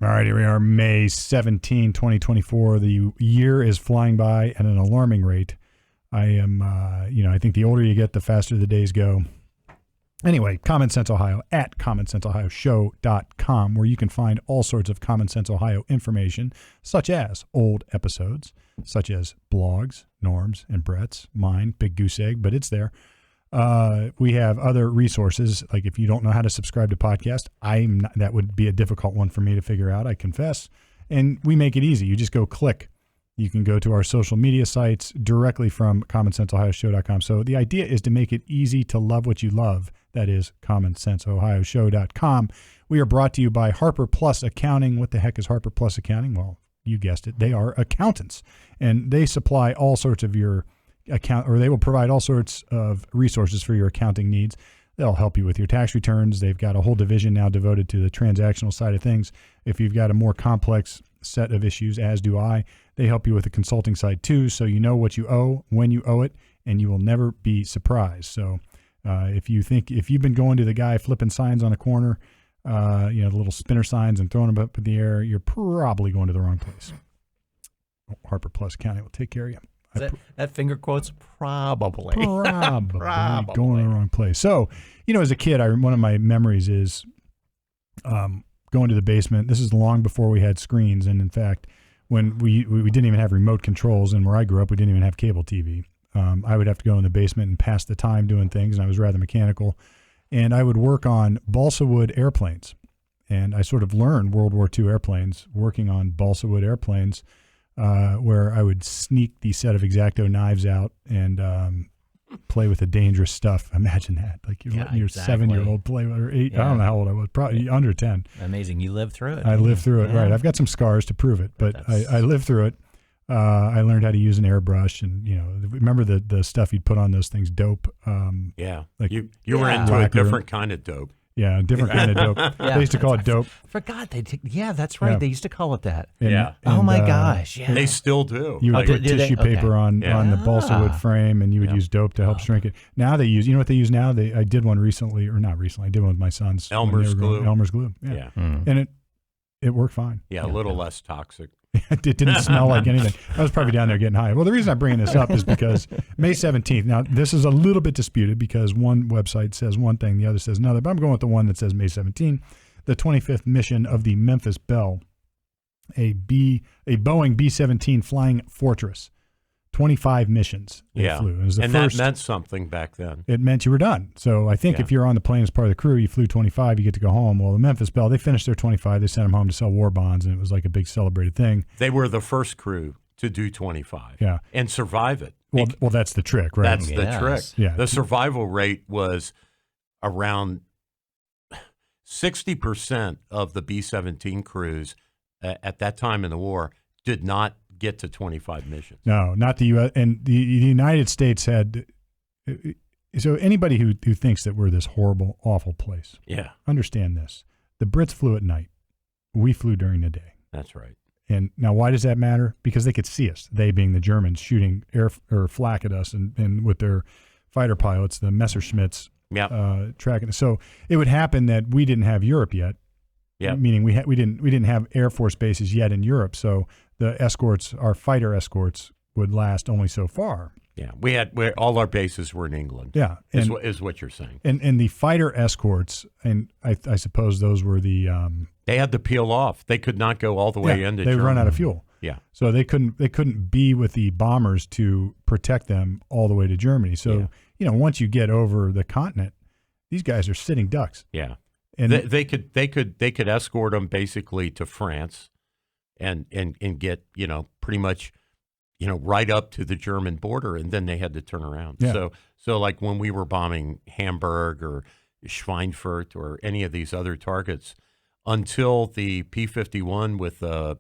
All right, here we are, May 17, 2024. The year is flying by at an alarming rate. I am, I think the older you get, the faster the days go. Anyway, Common Sense Ohio at commonsenseohioshow.com, where you can find all sorts of Common Sense Ohio information, such as old episodes, such as blogs, Norm's and Brett's, mine, Big Goose Egg, but it's there. We have other resources, like if you don't know how to subscribe to podcast, that would be a difficult one for me to figure out, I confess. And we make it easy. You just go click. You can go to our social media sites directly from commonsenseohioshow.com. So the idea is to make it easy to love what you love. That is commonsenseohioshow.com. We are brought to you by Harper Plus Accounting. What the heck is Harper Plus Accounting? Well, you guessed it. They are accountants, and they supply all sorts of your they will provide all sorts of resources for your accounting needs. They'll help you with your tax returns. They've got a whole division now devoted to the transactional side of things. If you've got a more complex set of issues, as do I, they help you with the consulting side too, so you know what you owe, when you owe it, and you will never be surprised. So if you've been going to the guy flipping signs on a corner, the little spinner signs and throwing them up in the air, you're probably going to the wrong place. Harper Plus County will take care of you. That finger quotes probably. Probably going to the wrong place. So, as a kid, one of my memories is going to the basement. This is long before we had screens, and in fact, when we didn't even have remote controls, and where I grew up, we didn't even have cable TV. I would have to go in the basement and pass the time doing things, and I was rather mechanical. And I would work on balsa wood airplanes, and I sort of learned World War II airplanes working on balsa wood airplanes. Where I would sneak the set of X-Acto knives out and play with the dangerous stuff. Imagine that. Like you're letting your 7-year-old play with, or 8, I don't know how old I was, probably under 10. Amazing. You lived through it. I lived through it, right. I've got some scars to prove it, but I lived through it. I learned how to use an airbrush, and remember the stuff you'd put on those things, dope. Like you were into a different kind of dope. Yeah, different kind of dope. They used to call it dope. I forgot. That's right. Yeah. They used to call it that. And, oh, my gosh. Yeah. They still do. You would put tissue paper on the balsa wood frame, and you would use dope to help shrink it. Now they use, what they use now? I did one recently, or not recently. I did one with my sons. Elmer's glue. Elmer's glue. Yeah. And it worked fine. Yeah, a little less toxic. It didn't smell like anything. I was probably down there getting high. Well, the reason I'm bringing this up is because May 17th. Now, this is a little bit disputed because one website says one thing, the other says another. But I'm going with the one that says May 17th, the 25th mission of the Memphis Belle, a Boeing B-17 Flying Fortress. 25 missions they flew. It was the first, that meant something back then. It meant you were done. So I think if you're on the plane as part of the crew, you flew 25, you get to go home. Well, the Memphis Belle, they finished their 25. They sent them home to sell war bonds, and it was like a big celebrated thing. They were the first crew to do 25 and survive it. Well, that's the trick, right? That's the trick. Yeah. The survival rate was around 60% of the B-17 crews at that time in the war did not get to 25 missions. No, not the U.S. And the United States had. So anybody who thinks that we're this horrible, awful place, understand this: the Brits flew at night, we flew during the day. That's right. And now, why does that matter? Because they could see us. They being the Germans shooting air or flak at us, and with their fighter pilots, the Messerschmitts, tracking us. So it would happen that we didn't have Europe yet. Yeah, meaning we didn't have Air Force bases yet in Europe. So the escorts, our fighter escorts, would last only so far. Yeah, all our bases were in England. Yeah, is what you're saying. And the fighter escorts, and I suppose those were the they had to peel off. They could not go all the way into. They would run out of fuel. Yeah, so they couldn't be with the bombers to protect them all the way to Germany. So once you get over the continent, these guys are sitting ducks. Yeah. And they could escort them basically to France, and get pretty much right up to the German border, and then they had to turn around. Yeah. So like when we were bombing Hamburg or Schweinfurt or any of these other targets, until the P-51 with the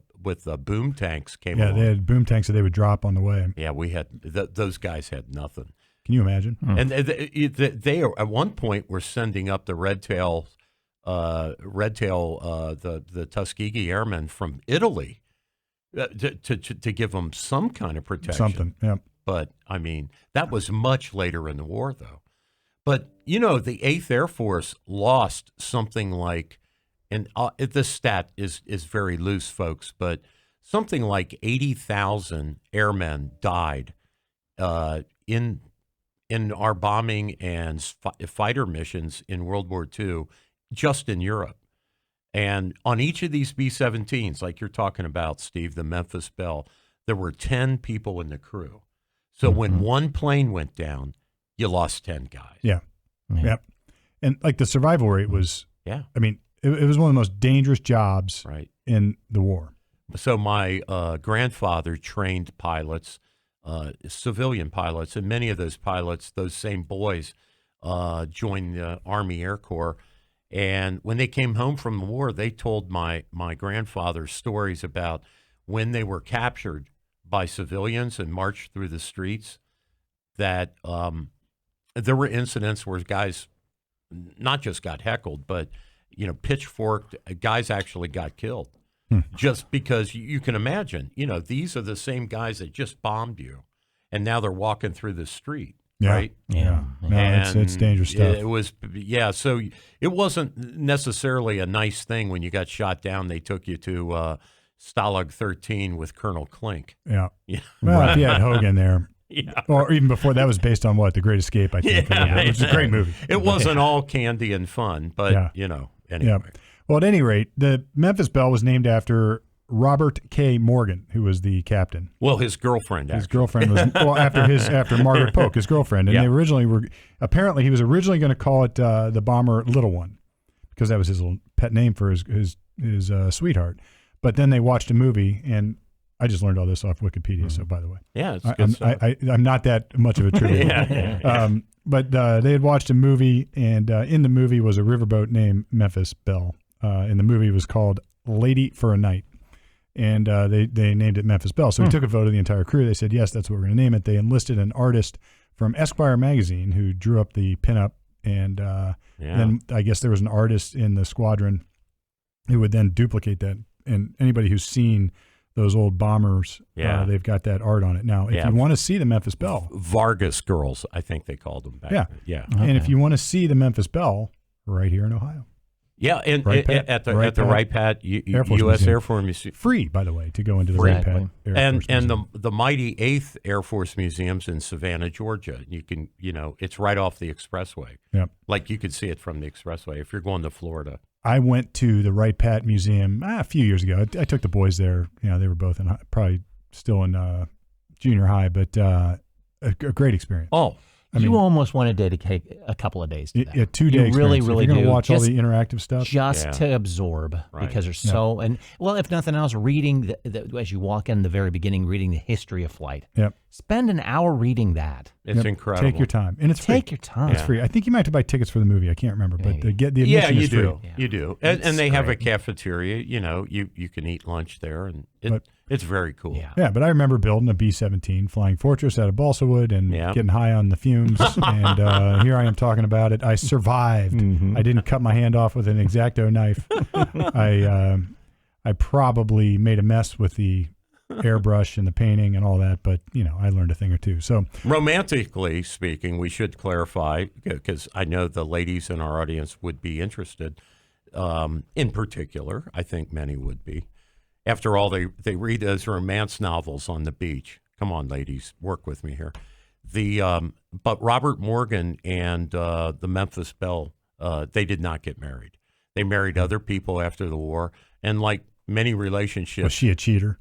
boom tanks came along. Yeah, they had boom tanks that they would drop on the way. Yeah, we had those guys had nothing. Can you imagine? And they at one point were sending up the Red Tail, the Tuskegee Airmen from Italy to give them some kind of protection. Something, yeah. But, I mean, that was much later in the war, though. But, the 8th Air Force lost something like and this stat is very loose, folks, but something like 80,000 airmen died in our bombing and fighter missions in World War II, just in Europe. And on each of these B-17s, like you're talking about, Steve, the Memphis Belle, there were 10 people in the crew. So when one plane went down, you lost 10 guys. Yeah. Yep. And like the survival rate was, I mean, it was one of the most dangerous jobs in the war. So my grandfather trained pilots, civilian pilots, and many of those pilots, those same boys, joined the Army Air Corps. And when they came home from the war, they told my grandfather stories about when they were captured by civilians and marched through the streets, that there were incidents where guys not just got heckled, but, pitchforked. Guys actually got killed just because you can imagine, these are the same guys that just bombed you, and now they're walking through the street. Right. Yeah. No, it's dangerous stuff. It was, So it wasn't necessarily a nice thing when you got shot down. They took you to Stalag 13 with Colonel Klink. Yeah. Well, if you had Hogan there, Yeah. Or even before, that was based on what? The Great Escape, I think. Yeah, which is a great movie. It wasn't all candy and fun, but, anyway. Yeah. Well, at any rate, the Memphis Belle was named after Robert K. Morgan, who was the captain. Well, his girlfriend, actually. His girlfriend was, after Margaret Polk, his girlfriend. And they originally were, apparently he was originally going to call it the bomber Little One, because that was his little pet name for his sweetheart. But then they watched a movie, and I just learned all this off Wikipedia, so by the way. Yeah, it's good stuff. I'm not that much of a trivia. But they had watched a movie, and in the movie was a riverboat named Memphis Belle. And the movie was called Lady for a Night. And they named it Memphis Belle. So he took a vote of the entire crew. They said, yes, that's what we're going to name it. They enlisted an artist from Esquire magazine who drew up the pinup. And then I guess there was an artist in the squadron who would then duplicate that. And anybody who's seen those old bombers, they've got that art on it. Now, if you want to see the Memphis Belle. Vargas girls, I think they called them back then. Yeah. And if you want to see the Memphis Belle, right here in Ohio. Yeah, and at the Wright-Patt U.S. Air Force Museum. Free, by the way, to go into the Wright-Patt Air Force Museum. And the mighty 8th Air Force Museum's in Savannah, Georgia. You can, it's right off the expressway. Yep. Like you could see it from the expressway if you're going to Florida. I went to the Wright-Patt Museum a few years ago. I took the boys there. They were both probably still in junior high, but a great experience. Oh, you almost want to dedicate a couple of days to that. A 2-day you really, experience. really if you're going do. to watch all the interactive stuff. Just to absorb, because there's so, and well, if nothing else, reading, as you walk in the very beginning, reading the history of flight. Yep. Spend an hour reading that. It's incredible. Take your time. And it's free. Take your time. It's free. I think you might have to buy tickets for the movie. I can't remember, but the admission is free. You do. And they have a cafeteria. You can eat lunch there, and it's very cool. Yeah, but I remember building a B-17 Flying Fortress out of Balsa Wood and getting high on the fumes. And here I am talking about it. I survived. I didn't cut my hand off with an X-Acto knife. I probably made a mess with the airbrush and the painting and all that, but I learned a thing or two. So romantically speaking, we should clarify, because I know the ladies in our audience would be interested. In particular, I think many would be. After all, they read those romance novels on the beach. Come on, ladies, work with me here. But Robert Morgan and the Memphis Belle, they did not get married. They married other people after the war, and like many relationships, was she a cheater?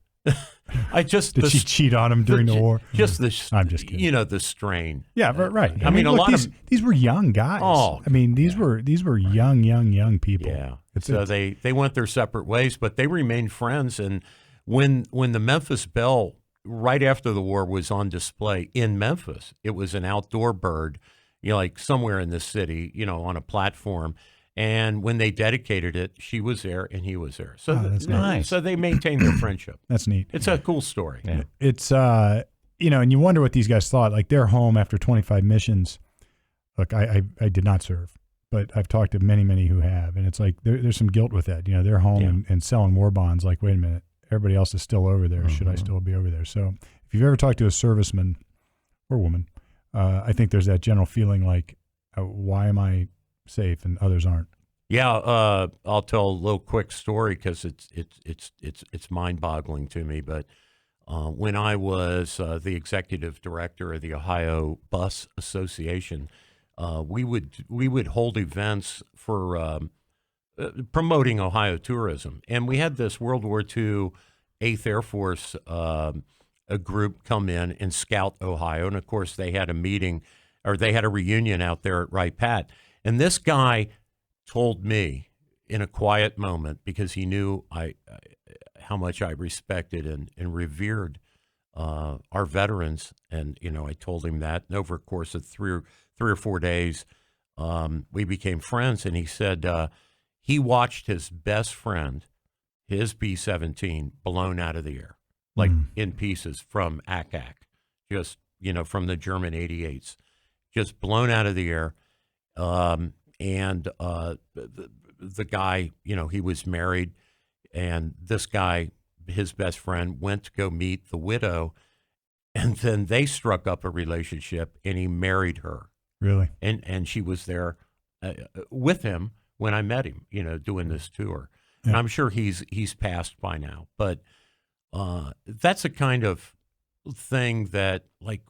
Did she cheat on him during the war? Just I'm just kidding. The strain. Yeah, right. I mean, look, these were young guys. Oh, I mean, these were young people. Yeah. So they went their separate ways, but they remained friends. And when the Memphis Belle, right after the war, was on display in Memphis, it was an outdoor bird, like somewhere in the city, on a platform. And when they dedicated it, she was there and he was there. So that's nice. So they maintained their friendship. That's neat. It's a cool story. Yeah. It's and you wonder what these guys thought. Like, they're home after 25 missions. Look, I did not serve, but I've talked to many who have, and it's like there's some guilt with that. They're home and selling war bonds. Like, wait a minute, everybody else is still over there. Should I still be over there? So if you've ever talked to a serviceman or woman, I think there's that general feeling like, why am I safe and others aren't? Yeah, I'll tell a little quick story because it's mind-boggling to me. But when I was the executive director of the Ohio Bus Association, we would hold events for promoting Ohio tourism, and we had this World War II 8th Air Force a group come in and scout Ohio, and of course they had a meeting or they had a reunion out there at Wright Pat, and this guy told me in a quiet moment, because he knew how much I respected and revered our veterans, and I told him that, and over a course of three or 4 days, we became friends, and he said he watched his best friend, his B-17, blown out of the air, like in pieces from Ack, just from the German 88s, just blown out of the air. And the guy, he was married, and this guy, his best friend, went to go meet the widow, and then they struck up a relationship, and he married her. Really? And she was there with him when I met him, doing this tour. Yeah. And I'm sure he's passed by now, but that's a kind of thing that, like,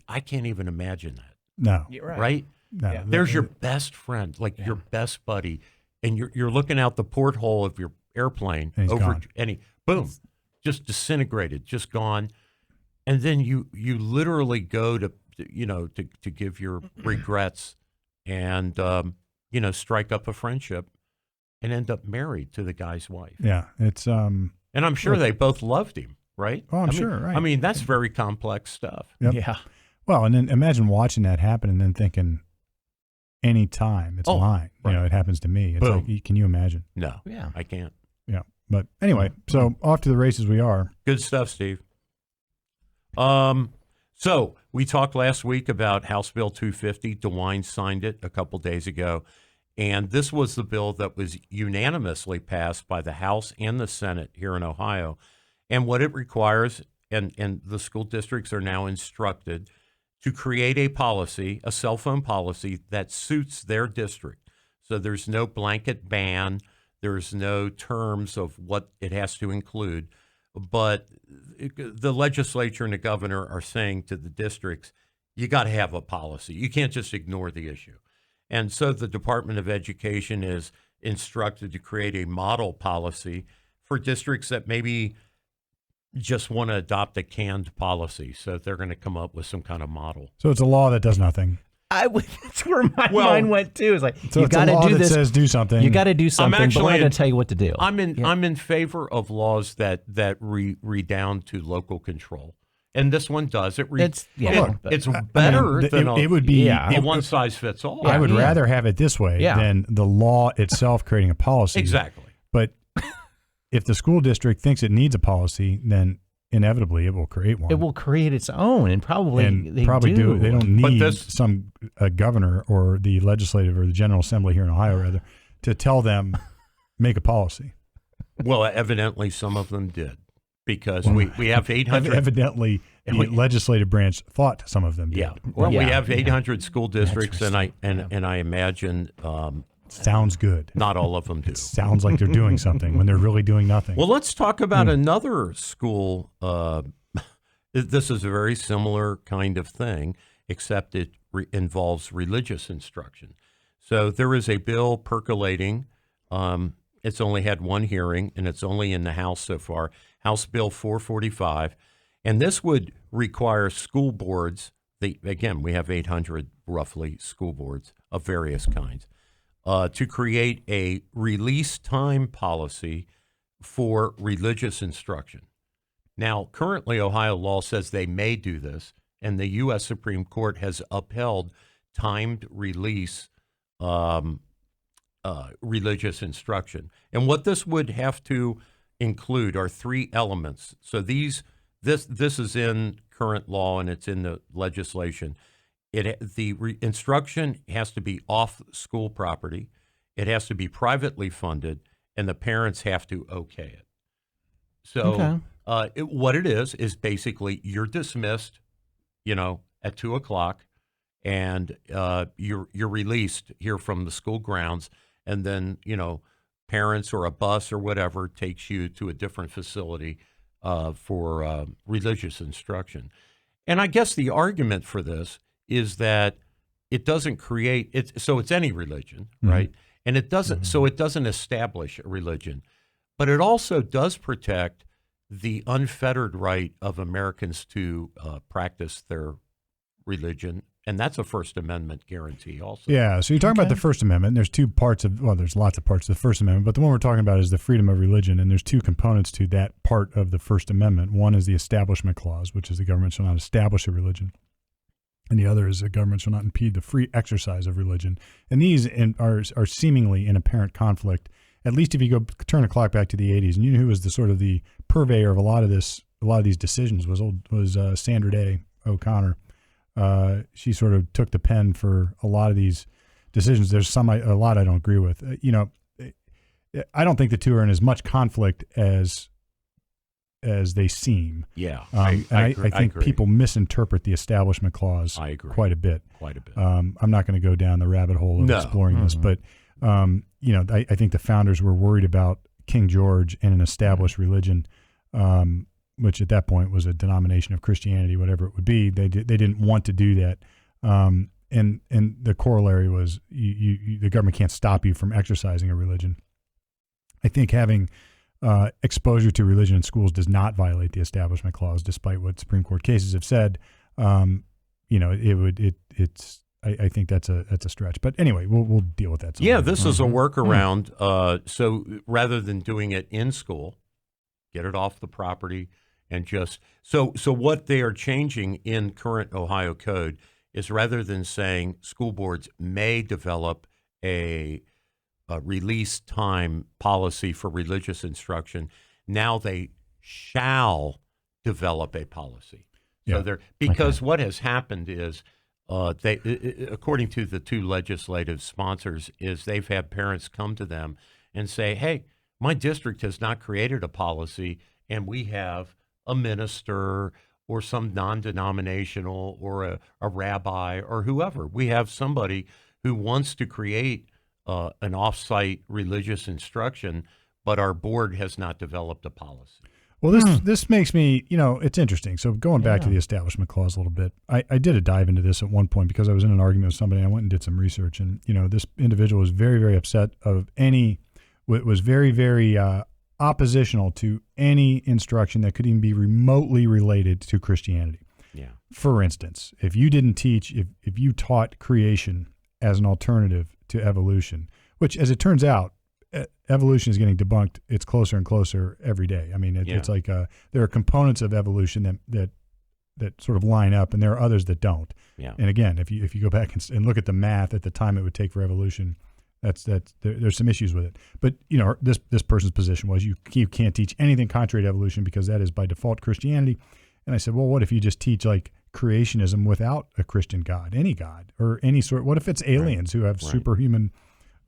I can't even imagine that. No. Right? No. Yeah. There's your best friend, like your best buddy, and you're looking out the porthole of your airplane and he boom, just disintegrated, just gone. And then you literally go to give your regrets and strike up a friendship and end up married to the guy's wife. Yeah, it's and I'm sure they both loved him, right? Oh, I'm sure, right. I mean, that's very complex stuff. Yep. Yeah. Well, and then imagine watching that happen and then thinking, anytime it's mine, right. It happens to me. It's Boom. like, can you imagine? No, yeah, I can't. Yeah, but anyway, so off to the races we are. Good stuff, Steve. So we talked last week about House Bill 250. DeWine signed it a couple days ago, and this was the bill that was unanimously passed by the House and the Senate here in Ohio. And what it requires, and the school districts are now instructed to create a policy, a cell phone policy that suits their district. So there's no blanket ban. There's no terms of what it has to include. But the legislature and the governor are saying to the districts, you got to have a policy. You can't just ignore the issue. And so the Department of Education is instructed to create a model policy for districts that maybe just want to adopt a canned policy. So they're going to come up with some kind of model. So it's a law that does nothing. That's where my mind went too. It's like, so you got to do this. Says do something. You got to do something, but we're not going to tell you what to do. I'm in favor of laws that redound to local control, and this one does. It's better than it would be a one size fits all. I would rather have it this way than the law itself creating a policy. Exactly. But if the school district thinks it needs a policy, then inevitably it will create one. It will create its own, and probably do. They don't need some governor or the legislative or the General Assembly here in Ohio, rather, to tell them make a policy. Well, evidently some of them did, because we have 800. Evidently, the legislative branch thought some of them did. Yeah. Well, we have 800 school districts, and I imagine. Sounds good. Not all of them do. It sounds like they're doing something when they're really doing nothing. Well, let's talk about another school. This is a very similar kind of thing, except it involves religious instruction. So there is a bill percolating. It's only had one hearing, and it's only in the House so far, House Bill 445. And this would require school boards, again, we have 800 roughly school boards of various kinds, to create a release time policy for religious instruction. Now, currently, Ohio law says they may do this, and the U.S. Supreme Court has upheld timed release religious instruction. And what this would have to include are three elements. So this is in current law, and it's in the legislation. Instruction has to be off school property. It has to be privately funded, and the parents have to okay it. So what it is basically you're dismissed, at 2:00, and you're released here from the school grounds, and then, parents or a bus or whatever takes you to a different facility for religious instruction. And I guess the argument for this is that it doesn't create it. So it's any religion, right? And it doesn't. So it doesn't establish a religion, but it also does protect the unfettered right of Americans to practice their religion. And that's a First Amendment guarantee also. Yeah, so you're talking about the First Amendment. There's two parts of, well, there's lots of parts of the First Amendment, but the one we're talking about is the freedom of religion, and there's two components to that part of the First Amendment. One is the Establishment Clause, which is the government shall not establish a religion, and the other is the government shall not impede the free exercise of religion. And these are seemingly in apparent conflict, at least if you go turn the clock back to the 80s, and you know who was the sort of the purveyor of a lot of these decisions was Sandra Day O'Connor. She sort of took the pen for a lot of these decisions. There's a lot I don't agree with. I don't think the two are in as much conflict as they seem. Yeah, I think people misinterpret the Establishment Clause quite a bit. I'm not going to go down the rabbit hole of exploring this, but I think the founders were worried about King George and an established religion. Which at that point was a denomination of Christianity, whatever it would be. They didn't want to do that, and the corollary was the government can't stop you from exercising a religion. I think having exposure to religion in schools does not violate the Establishment Clause, despite what Supreme Court cases have said. I think that's a stretch, but anyway, we'll deal with that. Yeah, this is a workaround. So rather than doing it in school, get it off the property. And just so what they are changing in current Ohio code is rather than saying school boards may develop a release time policy for religious instruction, now they shall develop a policy. Yeah. So because what has happened is they, according to the two legislative sponsors, is they've had parents come to them and say, "Hey, my district has not created a policy, and we have a minister or some non-denominational or a rabbi or whoever. We have somebody who wants to create an off-site religious instruction, but our board has not developed a policy." Well, this makes me, it's interesting. So going back to the Establishment Clause a little bit, I did a dive into this at one point because I was in an argument with somebody and I went and did some research. And, this individual was very, very upset was very, very oppositional to any instruction that could even be remotely related to Christianity. Yeah. For instance, if you didn't teach, if you taught creation as an alternative to evolution, which as it turns out, evolution is getting debunked. It's closer and closer every day. I mean, it's like there are components of evolution that sort of line up, and there are others that don't. Yeah. And again, if you go back and look at the math at the time it would take for evolution, there's some issues with it. But this person's position was you can't teach anything contrary to evolution because that is by default Christianity. And I said, well, what if you just teach like creationism without a Christian God, any God or any sort? What if it's aliens who have superhuman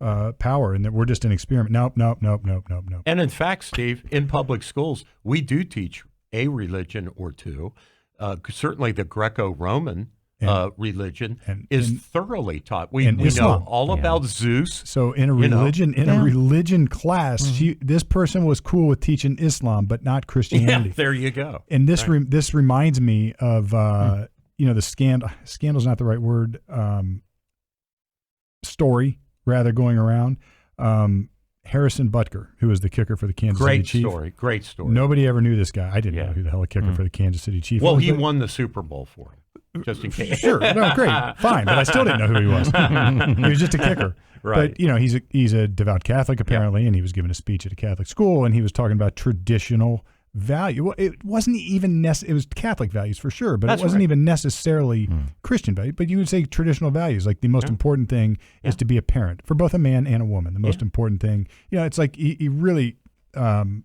power and that we're just an experiment? Nope. And in fact, Steve, in public schools, we do teach a religion or two. Certainly the Greco-Roman religion is thoroughly taught. We know all about Zeus. So in a religion class, this person was cool with teaching Islam, but not Christianity. Yeah, there you go. And this this reminds me of the scandal's not the right word. Story rather going around. Harrison Butker, who was the kicker for the Kansas City Chiefs. Great story. Nobody ever knew this guy. I didn't know who the hell a kicker for the Kansas City Chiefs was. Well, he won the Super Bowl for him, just in case. Sure. No, great. Fine. But I still didn't know who he was. He was just a kicker. Right. But, he's a devout Catholic, apparently, and he was giving a speech at a Catholic school, and he was talking about traditional value. Well, it wasn't even it was Catholic values for sure, but it wasn't even necessarily Christian value. But you would say traditional values, like the most important thing is to be a parent for both a man and a woman. The most important thing, it's like he really.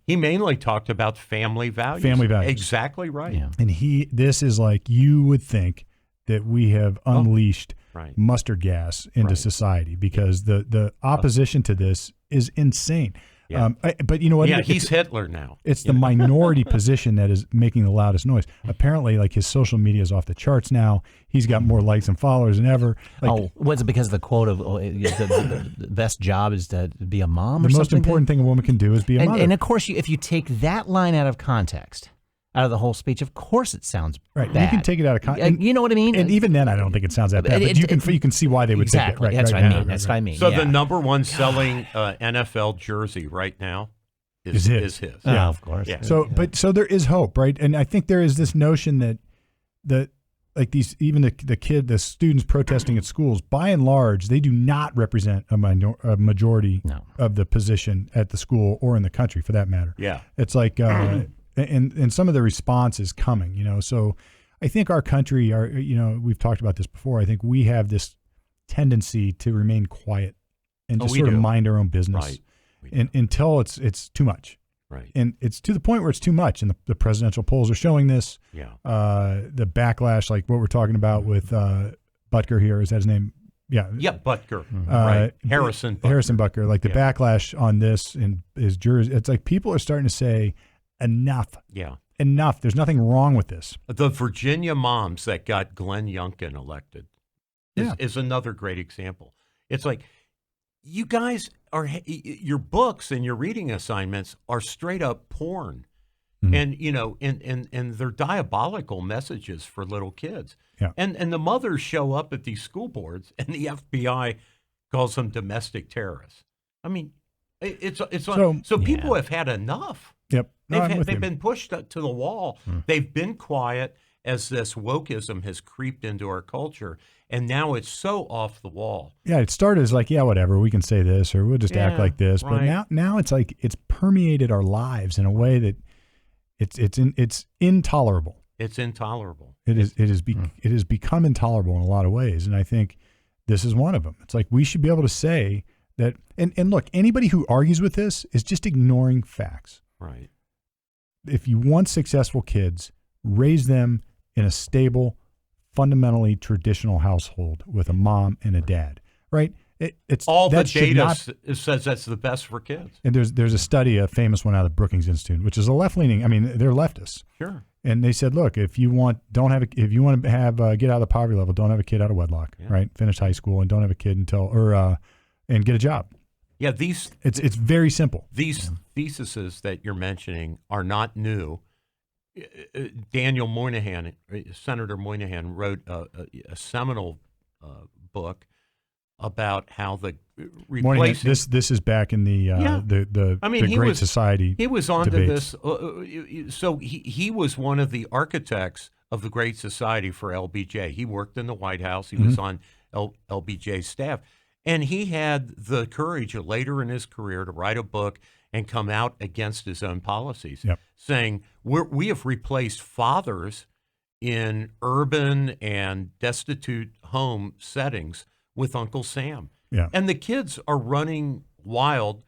He mainly talked about family values. Family values, exactly right. Yeah. And this is like you would think that we have unleashed mustard gas into society because the opposition to this is insane. Yeah. But you know what? Yeah, he's Hitler now. It's the minority position that is making the loudest noise. Apparently, like his social media is off the charts now. He's got more likes and followers than ever. Like, was it because of the quote of the best job is to be a mom? The or most something? important thing a woman can do is be a mother. And of course, if you take that line out of context, out of the whole speech, of course it sounds right. bad. You can take it out of context. You know what I mean? And even then, I don't think it sounds that bad. But you can see why they would take it. Right, That's right, what I mean. That's what I mean. So the number one selling NFL jersey right now is his. Yeah, of course. Yeah. So there is hope, right? And I think there is this notion that like these, even the students protesting at schools, by and large, they do not represent a majority of the position at the school or in the country, for that matter. Yeah. It's like, and some of the response is coming, you know. So I think our country, we've talked about this before. I think we have this tendency to remain quiet and just sort of mind our own business, until it's too much. Right. And it's to the point where it's too much, and the presidential polls are showing this. Yeah. The backlash, like what we're talking about with Butker here, is that his name? Yeah. Yeah, Butker. Right. Harrison Butker. Like the backlash on this and his jersey, it's like people are starting to say, enough. Yeah. Enough. There's nothing wrong with this. The Virginia moms that got Glenn Youngkin elected is another great example. It's like, you guys your books and your reading assignments are straight up porn. And and they're diabolical messages for little kids. Yeah. And the mothers show up at these school boards, and the FBI calls them domestic terrorists. I mean, so people have had enough. Yep. No, They've been pushed to the wall. They've been quiet as this wokeism has creeped into our culture, and now it's so off the wall. Yeah, it started as like, yeah, whatever, we can say this, or we'll just act like this. But now it's like it's permeated our lives in a way that it's intolerable. It's intolerable. It has become intolerable in a lot of ways, and I think this is one of them. It's like we should be able to say that. And look, anybody who argues with this is just ignoring facts. Right. If you want successful kids, raise them in a stable, fundamentally traditional household with a mom and a dad, right? It's all the data says that's the best for kids. And there's a study, a famous one out of the Brookings Institute, which is a left-leaning. I mean, they're leftists. Sure. And they said, look, if you want to get out of the poverty level, don't have a kid out of wedlock, right? Finish high school and don't have a kid and get a job. Yeah, it's very simple. These theses that you're mentioning are not new. Daniel Moynihan, Senator Moynihan, wrote a seminal book about how the replacing. This is back in the Great Society. He was on debates. to this. So he was one of the architects of the Great Society for LBJ. He worked in the White House. He was on LBJ's staff. And he had the courage later in his career to write a book and come out against his own policies, saying we have replaced fathers in urban and destitute home settings with Uncle Sam. Yeah. And the kids are running wild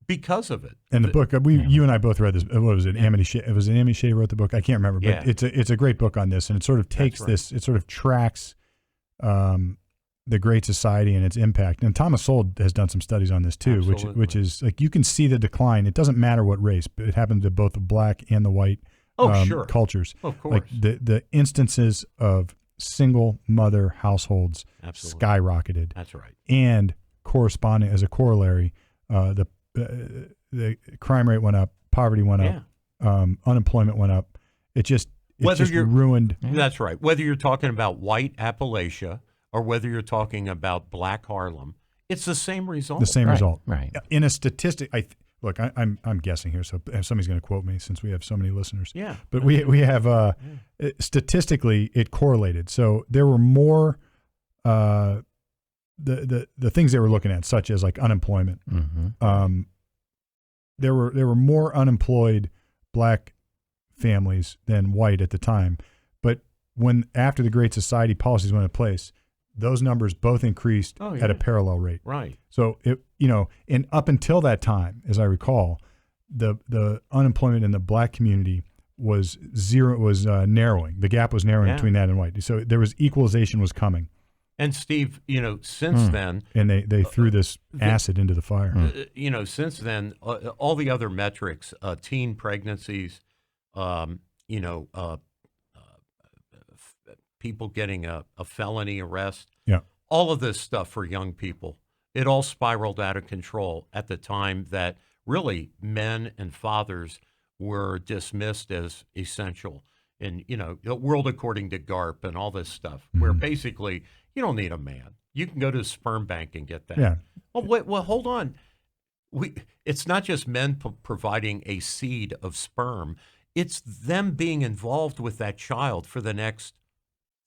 because of it. And the book, you and I both read this. What was it? Amity Shea. It was Amity Shea wrote the book. I can't remember, but it's a great book on this, and it sort of takes this. It sort of tracks the Great Society and its impact. And Thomas Sowell has done some studies on this too, which is like you can see the decline. It doesn't matter what race, but it happens to both the black and the white cultures. Of course. Like the instances of single mother households skyrocketed. That's right. And corresponding as a corollary, the crime rate went up, poverty went up, unemployment went up. It just ruined. That's right. Whether you're talking about white Appalachia or whether you're talking about black Harlem, it's the same result. The same result. Right. In a statistic, I'm guessing here, so somebody's going to quote me since we have so many listeners. Yeah. But we have statistically it correlated. So there were more the things they were looking at, such as like unemployment. Mm-hmm. There were more unemployed black families than white at the time. But after the Great Society policies went into place, those numbers both increased at a parallel rate. Right. So and up until that time, as I recall, the unemployment in the black community was zero. Was narrowing. The gap was narrowing between that and white. So there was equalization was coming, And Steve, since then, and they threw this acid into the fire. Since then, all the other metrics, teen pregnancies, people getting a felony arrest, all of this stuff for young people, it all spiraled out of control at the time that really men and fathers were dismissed as essential. And, the world according to GARP and all this stuff, where basically you don't need a man. You can go to a sperm bank and get that. Yeah. Well, hold on. It's not just men providing a seed of sperm. It's them being involved with that child for the next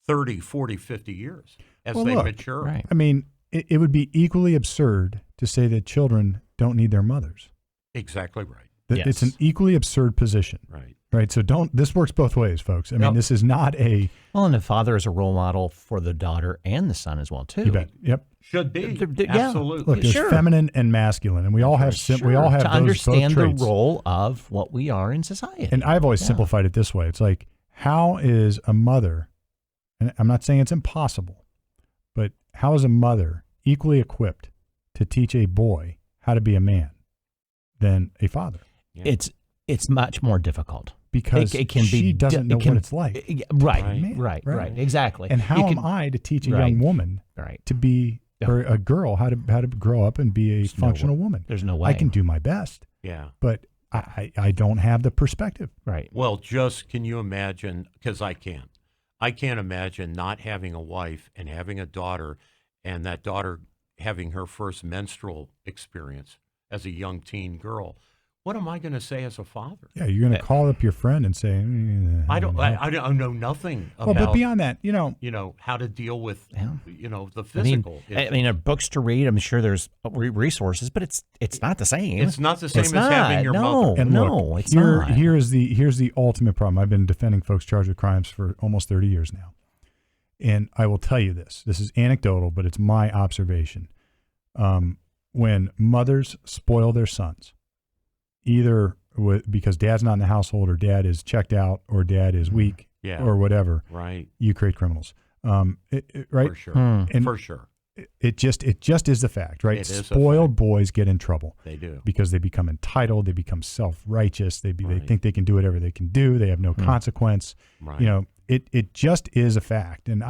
30, 40, 50 years as they mature. Right. I mean, it would be equally absurd to say that children don't need their mothers. Exactly right. It's an equally absurd position. Right. So this works both ways, folks. I mean, this is not a. Well, and the father is a role model for the daughter and the son as well, too. You bet. Yep. Should be. Yeah. Absolutely. Look, there's feminine and masculine, and we all have we all have to those understand both traits. the role of what we are in society. And I've always simplified it this way. It's like, how is a mother, and I'm not saying it's impossible, but how is a mother equally equipped to teach a boy how to be a man than a father? Yeah. It's much more difficult. Because she doesn't know what it's like. Right. Exactly. And how am I to teach a young woman to be, or a girl, how to grow up and be a functional woman? There's no way. I can do my best. Yeah. But I don't have the perspective. Right. Well, can you imagine, because I can't imagine not having a wife and having a daughter, and that daughter having her first menstrual experience as a young teen girl. What am I going to say as a father? Yeah, you're going to call up your friend and say, I know nothing about. Well, but beyond that, how to deal with, the physical. I mean, books to read. I'm sure there's resources, but it's not the same. It's not the same as having your mother. And no, it's not. Here's the ultimate problem. I've been defending folks charged with crimes for almost 30 years now, and I will tell you this. This is anecdotal, but it's my observation. When mothers spoil their sons, either because dad's not in the household, or dad is checked out, or dad is weak, or whatever. Right. You create criminals. Right. For sure. And for sure. It just is the fact, right? It is Spoiled boys get in trouble. They do, because they become entitled. They become self-righteous. They think they can do whatever they can do. They have no consequence. Right. It just is a fact, and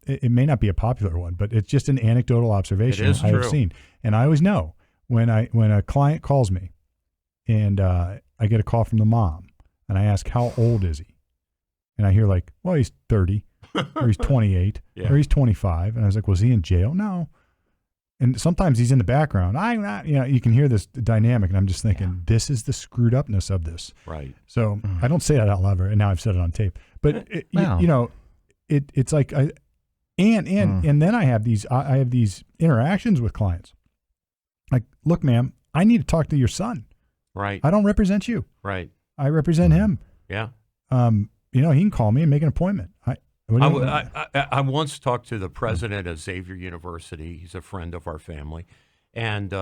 it may not be a popular one, but it's just an anecdotal observation I have seen, and I always know when a client calls me. And I get a call from the mom, and I ask, how old is he? And I hear well, he's 30, or he's 28, or he's 25. And I was like, was he in jail? No. And sometimes he's in the background. I'm not, you can hear this dynamic, and I'm just thinking, this is the screwed upness of this. Right. So I don't say that out loud, and now I've said it on tape. But it's like, and then I have these interactions with clients. Like, look, ma'am, I need to talk to your son. Right. I don't represent you. Right. I represent him. Yeah. He can call me and make an appointment. I once talked to the president of Xavier University. He's a friend of our family, and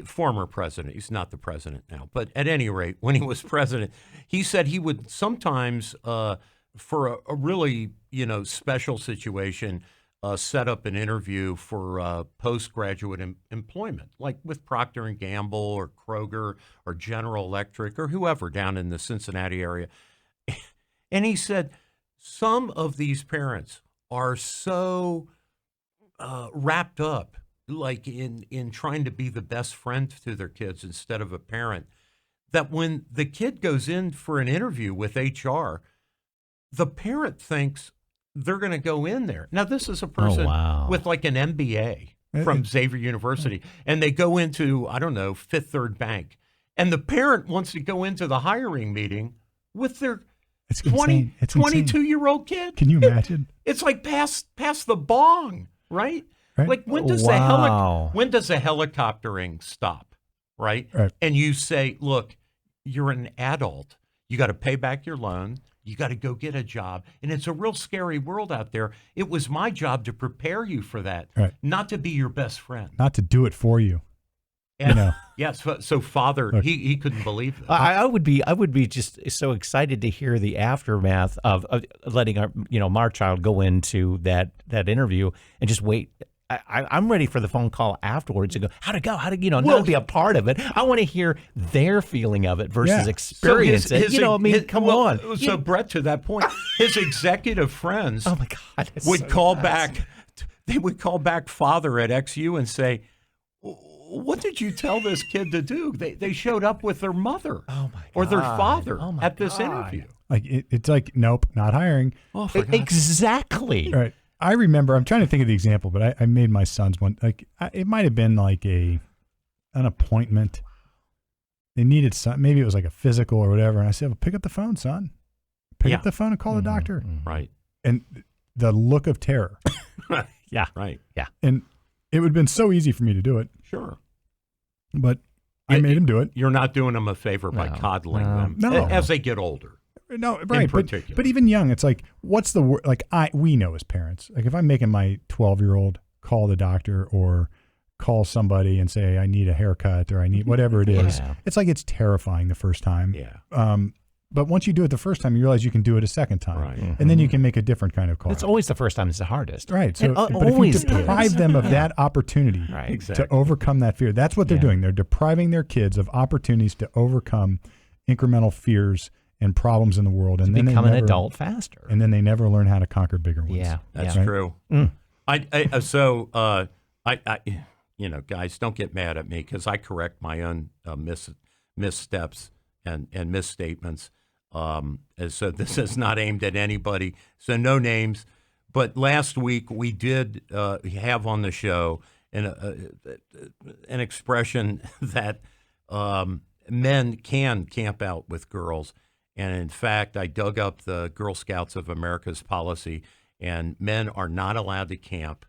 former president. He's not the president now, but at any rate, when he was president, he said he would sometimes, for a really special situation, set up an interview for postgraduate employment, like with Procter & Gamble or Kroger or General Electric or whoever down in the Cincinnati area. And he said some of these parents are so wrapped up in trying to be the best friend to their kids instead of a parent, that when the kid goes in for an interview with HR, the parent thinks they're going to go in there. Now, this is a person with an MBA from Xavier University, and they go into, Fifth Third Bank, and the parent wants to go into the hiring meeting with their 22-year-old kid. Can you imagine? It's like pass the bong, right? Like, when does the helicoptering stop, right? And you say, look, you're an adult. You got to pay back your loan. You got to go get a job. And it's a real scary world out there. It was my job to prepare you for that, not to be your best friend. Not to do it for you. And, yes. So father, he couldn't believe this. I would be just so excited to hear the aftermath of letting our child go into that interview and just wait. I'm ready for the phone call afterwards and go, how'd it go? Not be a part of it. I want to hear their feeling of it versus experience it. Come on. So Brett, to that point, his executive friends oh my God, would call back. They would call back father at XU and say, what did you tell this kid to do? They showed up with their mother or their father at this interview. Like it's like, nope, not hiring. Oh, exactly. Right. I remember, I'm trying to think of the example, but I made my sons one, like it might have been like an appointment. They needed some, maybe it was like a physical or whatever. And I said, well, pick up the phone, son. Pick up the phone and call the doctor. Right. And the look of terror. Yeah. Right. Yeah. And it would have been so easy for me to do it. Sure. But I made him do it. You're not doing them a favor by coddling them as they get older. No, right. But even young, it's like, what's the word? Like we know as parents, like if I'm making my 12-year-old call the doctor or call somebody and say, I need a haircut or I need whatever it is, it's like, it's terrifying the first time. Yeah. But once you do it the first time, you realize you can do it a second time. Right. And then you can make a different kind of call. It's always the first time that's the hardest. Right. So, but always if you deprive them of that opportunity to overcome that fear, that's what they're doing. They're depriving their kids of opportunities to overcome incremental fears and problems in the world, and then become an adult faster. And then they never learn how to conquer bigger ones. Yeah, that's true. Guys, don't get mad at me because I correct my own missteps and misstatements. So this is not aimed at anybody. So no names. But last week we did have on the show an expression that men can camp out with girls. And in fact, I dug up the Girl Scouts of America's policy, and men are not allowed to camp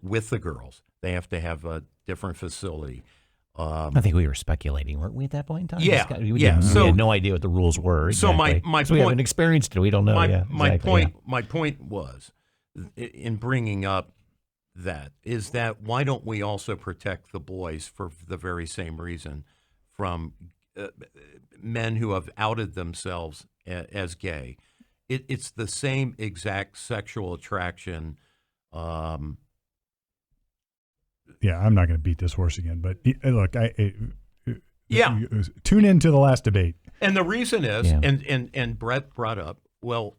with the girls. They have to have a different facility. I think we were speculating, weren't we, at that point in time? Yeah, we had no idea what the rules were. So exactly. my so point, we haven't experienced it. We don't know. My point was, in bringing up that, is that why don't we also protect the boys for the very same reason from men who have outed themselves as gay? It's the same exact sexual attraction. Yeah, I'm not going to beat this horse again, but look, tune into the last debate. And the reason is, and Brett brought up, well,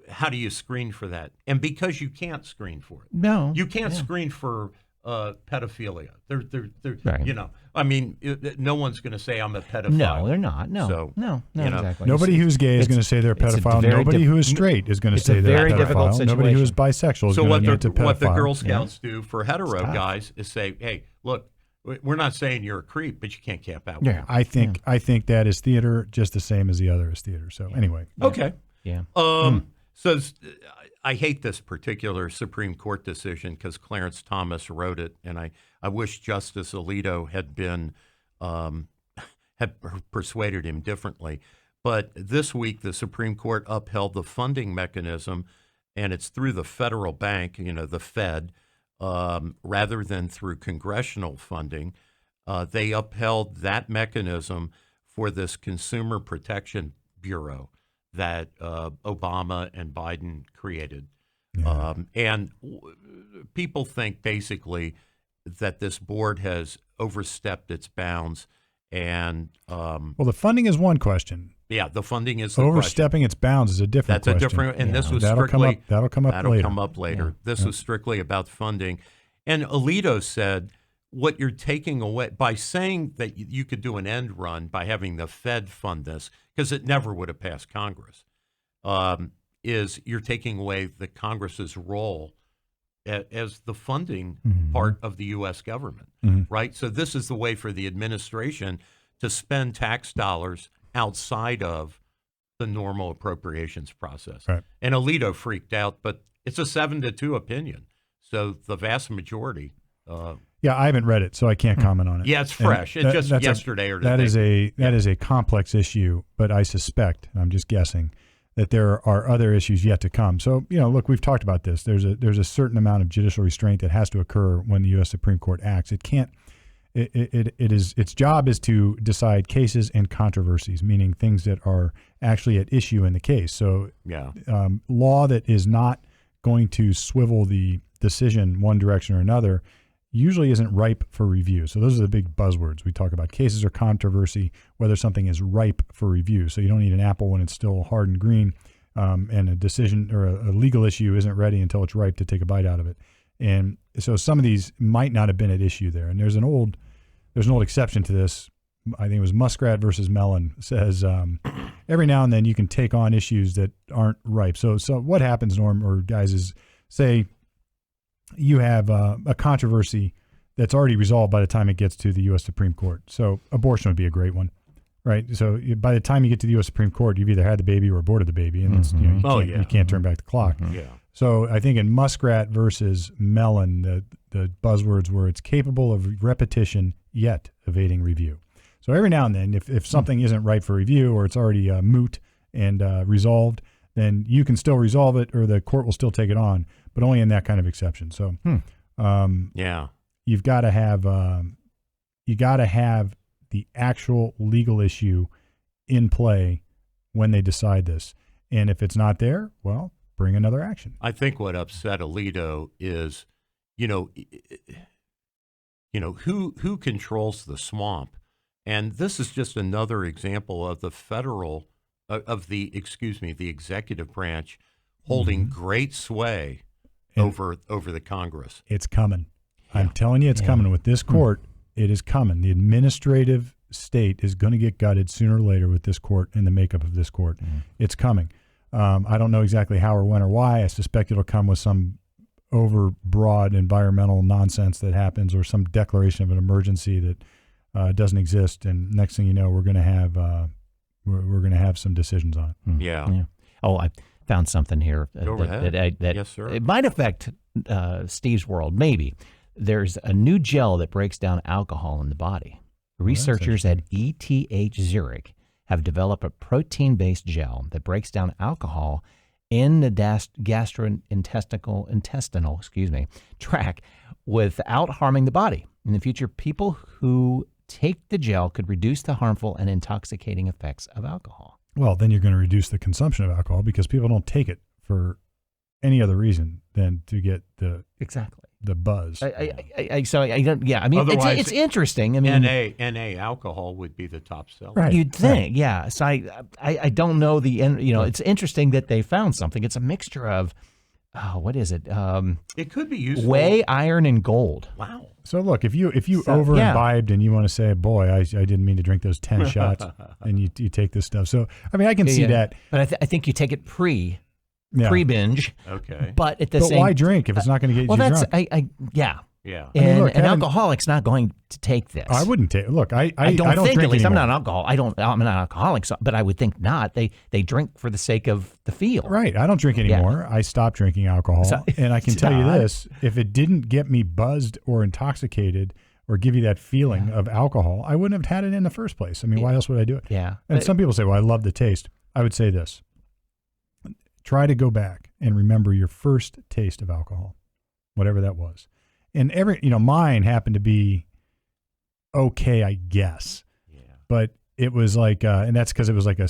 how do you screen for that? And because you can't screen for it. No. You can't screen for pedophilia. They're right. I mean, no one's going to say I'm a pedophile. No, they're not. No, exactly. Nobody who's gay is going to say they're a pedophile. Nobody who is straight is going to say they're a pedophile. Difficult situation. Nobody who is bisexual is going to admit to pedophile. What the Girl Scouts do for hetero guys is say, hey, look, we're not saying you're a creep, but you can't camp out. Yeah, I think that is theater just the same as the other is theater. So anyway. Okay. Yeah. So I hate this particular Supreme Court decision because Clarence Thomas wrote it, and I wish Justice Alito had been had persuaded him differently. But this week, the Supreme Court upheld the funding mechanism, and it's through the federal bank, the Fed, rather than through congressional funding. They upheld that mechanism for this Consumer Protection Bureau that Obama and Biden created. Yeah. And people think basically that this board has overstepped its bounds. And well, the funding is one question. Yeah, the funding is the overstepping question. Its bounds is a different question. That's a different, and this was that'll strictly come up later. Yeah. This was strictly about funding. And Alito said, what you're taking away by saying that you could do an end run by having the Fed fund this, because it never would have passed Congress, is you're taking away the Congress's role as the funding part of the U.S. government, right? So this is the way for the administration to spend tax dollars outside of the normal appropriations process. Right. And Alito freaked out, but it's a 7-2 opinion. So the vast majority. Yeah, I haven't read it, so I can't comment on it. Yeah, it's fresh. It's just yesterday or today. That is a complex issue, but I suspect, and I'm just guessing, that there are other issues yet to come. So, look, we've talked about this. There's a certain amount of judicial restraint that has to occur when the U.S. Supreme Court acts. It can't, its job is to decide cases and controversies, meaning things that are actually at issue in the case. So law that is not going to swivel the decision one direction or another usually isn't ripe for review. So those are the big buzzwords. We talk about cases or controversy, whether something is ripe for review. So you don't eat an apple when it's still hard and green, and a decision or a legal issue isn't ready until it's ripe to take a bite out of it. And so some of these might not have been at issue there. And there's an old exception to this. I think it was Muskrat versus Mellon says every now and then you can take on issues that aren't ripe. So what happens, Norm or guys, is say you have a controversy that's already resolved by the time it gets to the U.S. Supreme Court. So abortion would be a great one, right? So by the time you get to the U.S. Supreme Court, you've either had the baby or aborted the baby, and it's, you can't turn back the clock. Yeah. So I think in Muskrat versus Mellon, the buzzwords were it's capable of repetition yet evading review. So every now and then, if something isn't ripe for review or it's already moot and resolved, then you can still resolve it, or the court will still take it on, but only in that kind of exception. So, you've got to have the actual legal issue in play when they decide this, and if it's not there, well, bring another action. I think what upset Alito is, who controls the swamp, and this is just another example of the the executive branch holding great sway over the Congress. It's coming. Yeah. I'm telling you, it's coming. With this court, it is coming. The administrative state is going to get gutted sooner or later with this court and the makeup of this court. It's coming. I don't know exactly how or when or why. I suspect it'll come with some overbroad environmental nonsense that happens, or some declaration of an emergency that doesn't exist. And next thing you know, we're going to have some decisions on it. Yeah. Oh, I found something here that yes, sir. It might affect Steve's world. Maybe there's a new gel that breaks down alcohol in the body. Researchers at ETH Zurich have developed a protein-based gel that breaks down alcohol in the gastrointestinal tract without harming the body. In the future, people who take the gel could reduce the harmful and intoxicating effects of alcohol. Well, then you're going to reduce the consumption of alcohol, because people don't take it for any other reason than to get the buzz. Otherwise, it's interesting. I mean, NA alcohol would be the top seller. Right. You'd think, yeah. So I don't know it's interesting that they found something. It's a mixture of, what is it? It could be useful. Whey, iron, and gold. Wow. So look, if you over imbibed and you want to say, boy, I didn't mean to drink those 10 shots, and you take this stuff. So I mean, I can see that. But I think you take it pre-binge. Okay. But at the But why drink if it's not going to get you drunk? Yeah. And look, an alcoholic's not going to take this. I wouldn't take. Look, I don't think, drink at least anymore. I'm not an alcohol. I'm not an alcoholic, but I would think not. They drink for the sake of the feel. Right. I don't drink anymore. I stopped drinking alcohol, and I can tell you this: if it didn't get me buzzed or intoxicated or give you that feeling of alcohol, I wouldn't have had it in the first place. I mean, why else would I do it? Yeah. And some people say, "Well, I love the taste." I would say this: try to go back and remember your first taste of alcohol, whatever that was. And mine happened to be okay, I guess. Yeah. But it was like, and that's because it was like a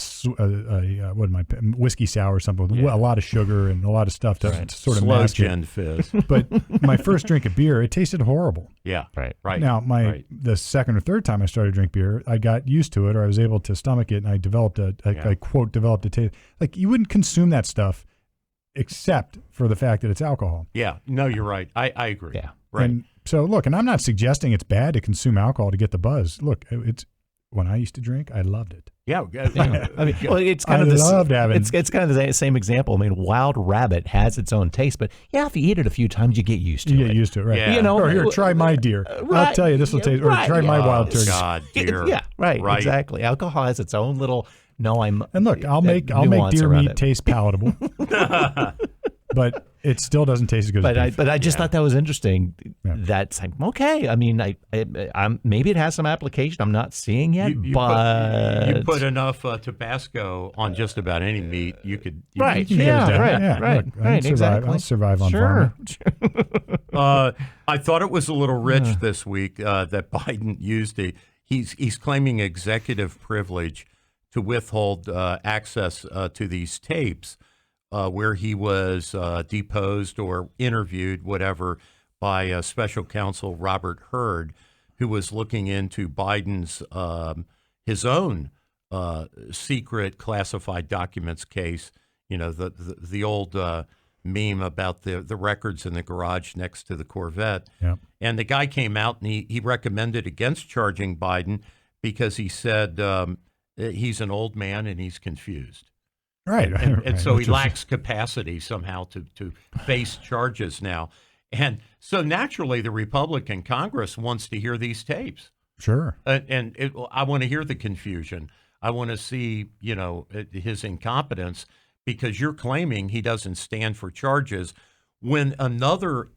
whiskey sour or something with a lot of sugar and a lot of stuff to sort of mask Gin fizz. But my first drink of beer, it tasted horrible. Yeah. Right. Now the second or third time I started to drink beer, I got used to it, or I was able to stomach it, and I developed I quote developed a taste. Like, you wouldn't consume that stuff except for the fact that it's alcohol. Yeah. No, you're right. I agree. Yeah. Right. And so look, and I'm not suggesting it's bad to consume alcohol to get the buzz. Look, when I used to drink, I loved it. Yeah. I mean, well, it's kind of it's kind of the same example. I mean, Wild Rabbit has its own taste, but if you eat it a few times, you get used to it. You get used to it, right? Yeah. Or here, try my deer. I'll tell you, this will taste. Or try my wild turkey. God, dear. Yeah, right. Exactly. Alcohol has its own little. And look, I'll make deer meat taste palatable. but it still doesn't taste as good as beef. But I just thought that was interesting. Yeah. That's like, okay. I mean, I'm maybe it has some application I'm not seeing yet, but you put enough Tabasco on just about any meat, you could. Right. You can get it down. Right. Yeah, Right. look, Right. Exactly. I'll survive on Sure. farming. I thought it was a little rich this week that Biden used he's claiming executive privilege to withhold access to these tapes where he was deposed or interviewed, whatever, by special counsel Robert Hurd, who was looking into Biden's his own secret classified documents case. You know, the old meme about the records in the garage next to the Corvette. Yeah. And the guy came out and he recommended against charging Biden because he said he's an old man and he's confused. Right. And so he lacks capacity somehow to face charges now. And so naturally, the Republican Congress wants to hear these tapes. Sure. I want to hear the confusion. I want to see, his incompetence, because you're claiming he doesn't stand for charges when another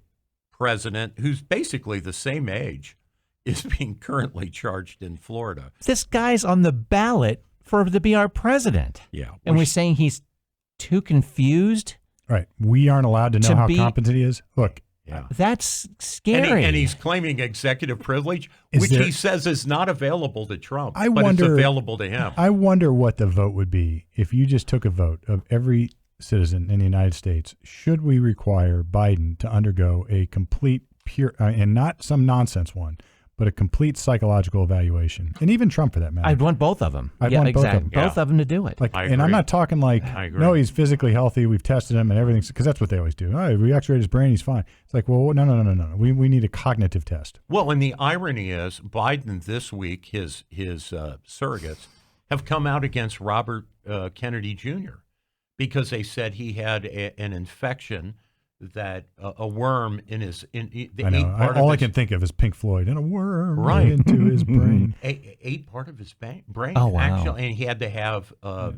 president who's basically the same age is being currently charged in Florida. This guy's on the ballot to be our president. Yeah. And we're saying he's too confused? Right. We aren't allowed to know how competent he is. Look. Yeah. That's scary. And he's claiming executive privilege, which he says is not available to Trump, but it's available to him. I wonder what the vote would be if you just took a vote of every citizen in the United States. Should we require Biden to undergo a complete pure, and not some nonsense one, but a complete psychological evaluation, and even Trump for that matter? I'd want both of them. I'd want both of them. Both of them to do it. And I'm not talking like, no, he's physically healthy, we've tested him and everything, because that's what they always do. Oh, we x-rayed his brain, he's fine. It's like, well, no. We need a cognitive test. Well, and the irony is, Biden this week, his surrogates have come out against Robert Kennedy Jr. because they said he had an infection, that a worm in his I know. All I can think of is Pink Floyd and a worm right into his brain. Ate part of his brain. Oh, wow. Actually, and he had to have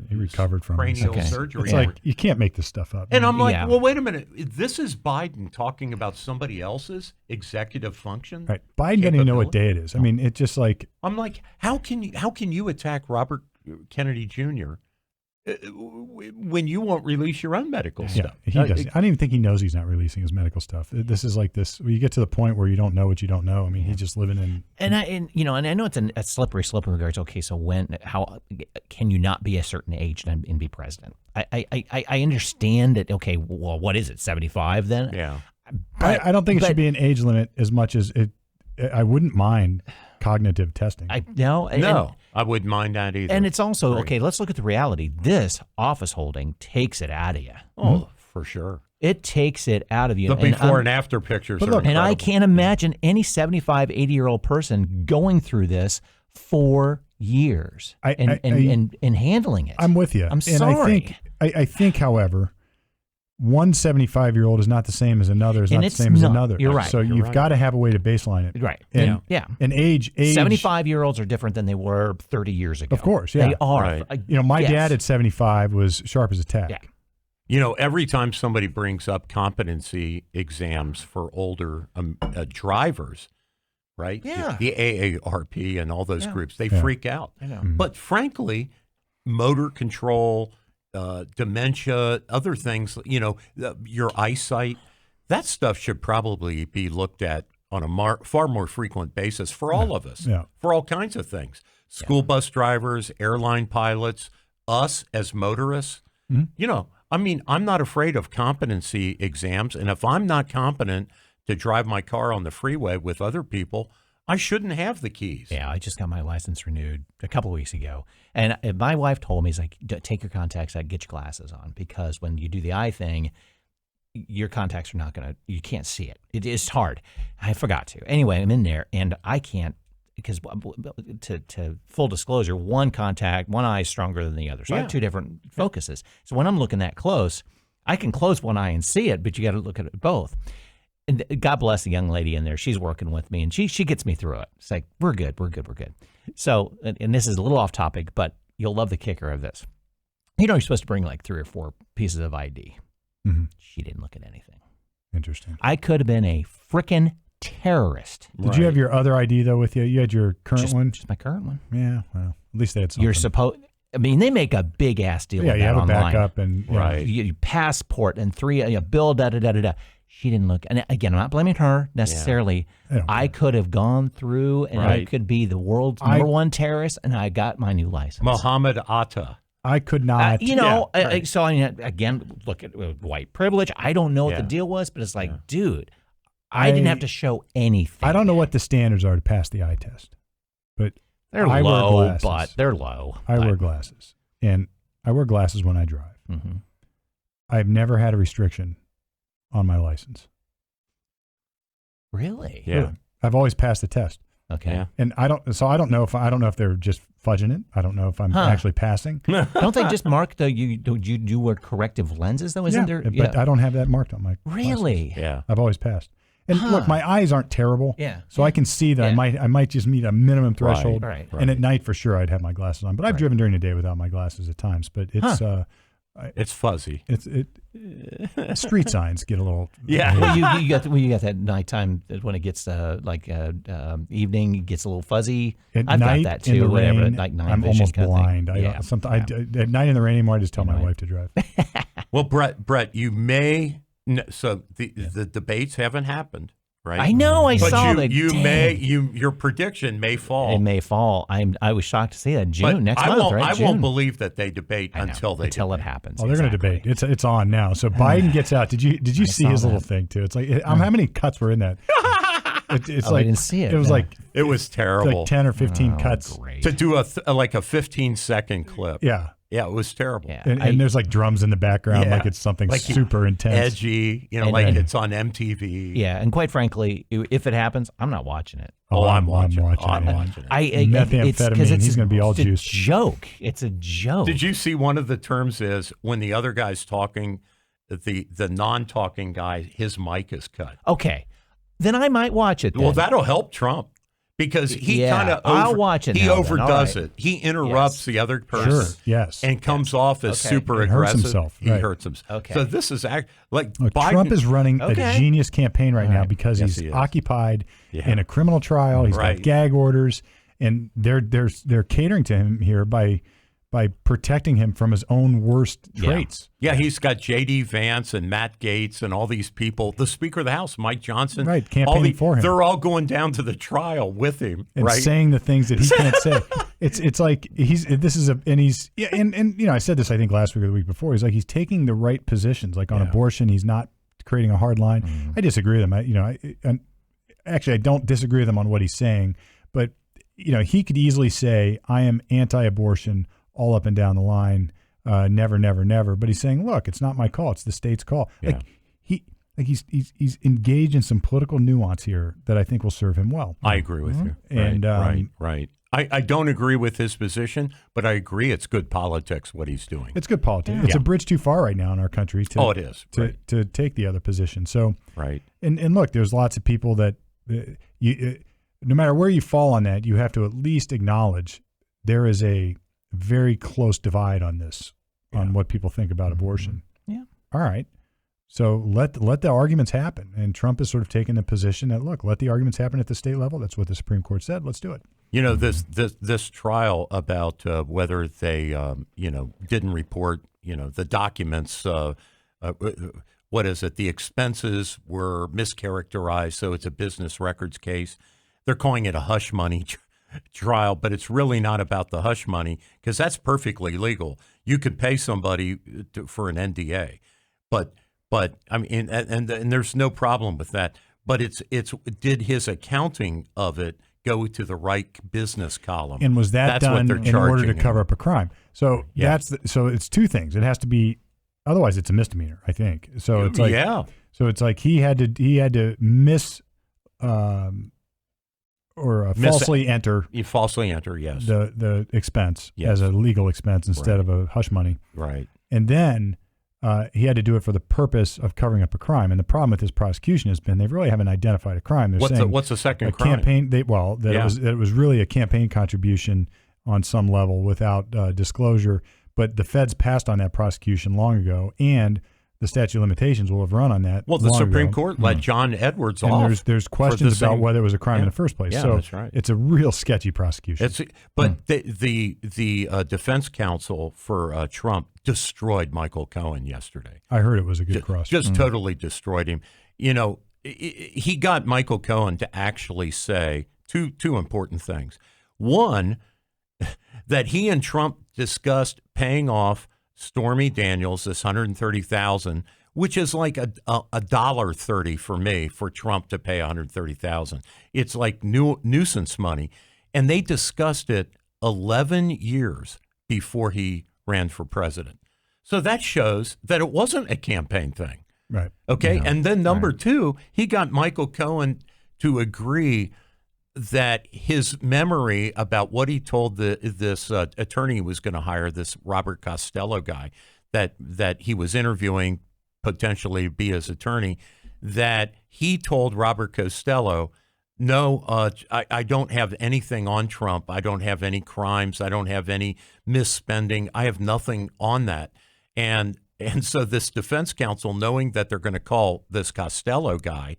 he recovered from cranial surgery. It's like, you can't make this stuff up. And I'm like, well, wait a minute. This is Biden talking about somebody else's executive function. Right. Biden doesn't even know what day it is. I mean, it's just like, I'm like, how can you attack Robert Kennedy Jr. when you won't release your own medical stuff? He doesn't. I don't even think he knows he's not releasing his medical stuff. This is like this. When you get to the point where you don't know what you don't know. I mean, he's just living in. And I know it's a slippery slope in regards. Okay, so how can you not be a certain age and be president? I understand that. Okay, well, what is it? 75 then? Yeah. I don't think it should be an age limit as much as it. I wouldn't mind cognitive testing. No, I wouldn't mind that either. And it's also, okay, let's look at the reality. This office holding takes it out of you. Oh, for sure. It takes it out of you. The before and after pictures are incredible. And I can't imagine any 75, 80-year-old person going through this for years and handling it. I'm with you. I'm sorry. I think, however, one 75-year-old is not the same as another, is not the same as another. You're right. So you've got to have a way to baseline it. Right. And, and age 75-year-olds are different than they were 30 years ago. Of course, yeah. They are. Right. My dad at 75 was sharp as a tack. Yeah. Every time somebody brings up competency exams for older drivers, right? Yeah. The AARP and all those groups, they freak out. I know. But frankly, motor control, dementia, other things, your eyesight, that stuff should probably be looked at on a far more frequent basis for all of us, for all kinds of things. School bus drivers, airline pilots, us as motorists. I'm not afraid of competency exams. And if I'm not competent to drive my car on the freeway with other people, I shouldn't have the keys. Yeah, I just got my license renewed a couple of weeks ago. And my wife told me, he's like, take your contacts out, get your glasses on. Because when you do the eye thing, your contacts are you can't see it. It is hard. I forgot to. Anyway, I'm in there and I can't, because to full disclosure, one eye is stronger than the other. So I have two different focuses. So when I'm looking that close, I can close one eye and see it, but you got to look at it both. And God bless the young lady in there. She's working with me, and she gets me through it. It's like, we're good. So, and this is a little off topic, but you'll love the kicker of this. You're supposed to bring like 3 or 4 pieces of ID. She didn't look at anything. Interesting. I could have been a frickin' terrorist. Did you have your other ID though with you? You had your current one? Just my current one. Yeah, well, at least they had something. You're supposed. I mean, they make a big ass deal. Yeah, of you that have a online. backup and Right. You passport and 3 bill. Da da da da da. She didn't look. And again, I'm not blaming her necessarily. I don't I could have gone through, and I Right. could be the world's number one terrorist, and I got my new license. Muhammad Atta. I could not. So I mean, again, look at white privilege. I don't know what the Yeah. deal was, but it's like, dude, I didn't have to show anything. I don't know what the standards are to pass the eye test, but They're I wear low, glasses. but they're low. I wear glasses, and I wear glasses when I drive. Mm-hmm. I've never had a restriction on my license. Really? Yeah. I've always passed the test, Okay. Yeah. and I don't know if they're just fudging it. I don't know if I'm actually passing. Don't they just mark you wear corrective lenses though? Isn't there? But I don't have that marked on my Really? license. Yeah. I've always passed. And look, my eyes aren't terrible. Yeah. So I can see that I might just meet a minimum threshold. Right. And at night for sure I'd have my glasses on. But I've driven during the day without my glasses at times. But it's It's fuzzy. street signs get a little Yeah. Well, you got that nighttime when it gets evening, it gets a little fuzzy. At I've night got that in too. the Whatever, rain, like night I'm vision almost kind blind. of thing. At night in the rain anymore, I just tell my Anyway. wife to drive. Well, Brett, you may. So the debates haven't happened, right? I know. I But saw you, that. you Dang. may. Your prediction may fall. It may fall. I was shocked to see that But June next I month, won't, right? I June. won't believe that they debate I know, until it debate. happens. Oh, they're going to Exactly. debate. It's on now. So Biden gets out. Did you see saw his little that. thing too? It's like how many cuts were in that? It's I like didn't see it. It was No. like It was terrible. like 10 or 15 cuts. Great. to do a 15-second clip. Yeah. Yeah, it was terrible. Yeah. And there's like drums in the background, Yeah. like it's something Like super intense. Edgy, And like then- it's on MTV. Yeah, and quite frankly, if it happens, I'm not watching it. Oh, I'm watching. I'm I'm watching it. watching it. Methamphetamine, he's gonna be all it's juiced. a joke. It's a joke. Did you see one of the terms is when the other guy's talking, the non-talking guy, his mic is cut. Okay, then I might watch it. Then. Well, that'll help Trump because he Yeah, kind of I'll watch it He now then. All overdoes right. it. He interrupts Yes. the other Sure. person. Yes. And comes off as Okay. super He hurts aggressive. himself, He right. hurts himself. Okay. So this is like Look, Biden. Trump is running a Okay. genius campaign right now right. because Yes, he's he is. occupied Yeah. in a criminal trial. He's Right. got gag orders, and they're catering to him here by protecting him from his own worst traits. Yeah, he's got J.D. Vance and Matt Gaetz and all these people. The Speaker of the House, Mike Johnson, Right, campaigning for him. They're all going down to the trial with him, And right? saying the things that he can't say. It's like he's I said this I think last week or the week before. He's like he's taking the right positions. Like on abortion, he's not creating a hard line. Mm-hmm. I disagree with him. I don't disagree with him on what he's saying, but he could easily say I am anti-abortion all up and down the line, never, never, never. But he's saying, look, it's not my call; it's the state's call. Yeah. He's engaged in some political nuance here that I think will serve him well. I agree with you. And, right. I don't agree with his position, but I agree it's good politics what he's doing. It's good politics. It's a bridge too far right now in our country to it is. to take the other position. So Right. and look, there's lots of people that no matter where you fall on that, you have to at least acknowledge there is a very close divide on this, on what people think about abortion. Yeah. All right. So let the arguments happen. And Trump is sort of taking the position that, look, let the arguments happen at the state level. That's what the Supreme Court said. Let's do it. This trial about whether they didn't report the documents. What is it? The expenses were mischaracterized, so it's a business records case. They're calling it a hush money trial, but it's really not about the hush money because that's perfectly legal. You could pay somebody for an NDA, but I mean, and there's no problem with that. But it's did his accounting of it go to the right business column? And was that That's what done they're in order to charging cover him. up a crime? So so it's two things. It has to be, otherwise it's a misdemeanor, I think. So it's like So it's like he had to miss falsely enter You falsely enter, yes. the expense Yes. as a legal expense instead Right. of a hush money, Right. and then he had to do it for the purpose of covering up a crime. And the problem with this prosecution has been they really haven't identified a crime. They're saying What's the second a crime? campaign. It was really a campaign contribution on some level without disclosure. But the feds passed on that prosecution long ago, and the statute of limitations will have run on that. Well, the long Supreme ago. Court let John Edwards And off. there's questions about same- whether it was a crime in Yeah. the first place. Yeah, So that's right. it's a real sketchy prosecution. But the defense counsel for Trump destroyed Michael Cohen yesterday. I heard it was a good cross. Just totally destroyed him. You know, he got Michael Cohen to actually say two important things. One, that he and Trump discussed paying off Stormy Daniels this $130,000, which is like a $1.30 for me for Trump to pay $130,000. It's like nuisance money, and they discussed it 11 years before he ran for president. So that shows that it wasn't a campaign thing. Right. Okay. Yeah. And then number two, he got Michael Cohen to agree that his memory about what he told this attorney he was going to hire, this Robert Costello guy that he was interviewing potentially to be his attorney, that he told Robert Costello, no, I don't have anything on Trump. I don't have any crimes. I don't have any misspending. I have nothing on that. And so this defense counsel, knowing that they're going to call this Costello guy,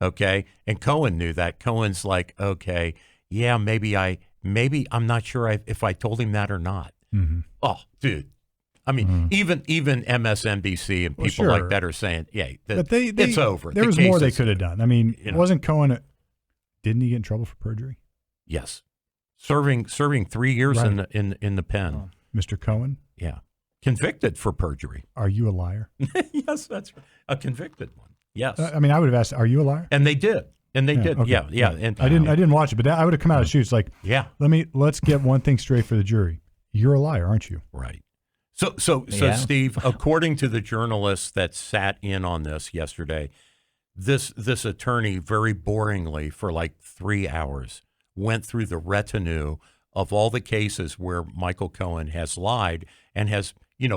okay, and Cohen knew that. Cohen's like, okay, yeah, maybe I'm not sure if I told him that or not. Mm-hmm. Oh, dude. I mean, even MSNBC and people like that are saying, yeah, but it's over. There was more they could have done. I mean, wasn't Cohen, didn't he get in trouble for perjury? Yes. Serving 3 years in the pen. Oh. Mr. Cohen? Yeah. Convicted for perjury. Are you a liar? Yes, that's right. A convicted one. Yes. I mean, I would have asked, are you a liar? And they did. And they did. Okay. Yeah. And I didn't watch it, but I would have come out of shoots like, yeah. Let's get one thing straight for the jury. You're a liar, aren't you? Right. So Steve, according to the journalists that sat in on this yesterday, this attorney very boringly for like 3 hours went through the retinue of all the cases where Michael Cohen has lied and has,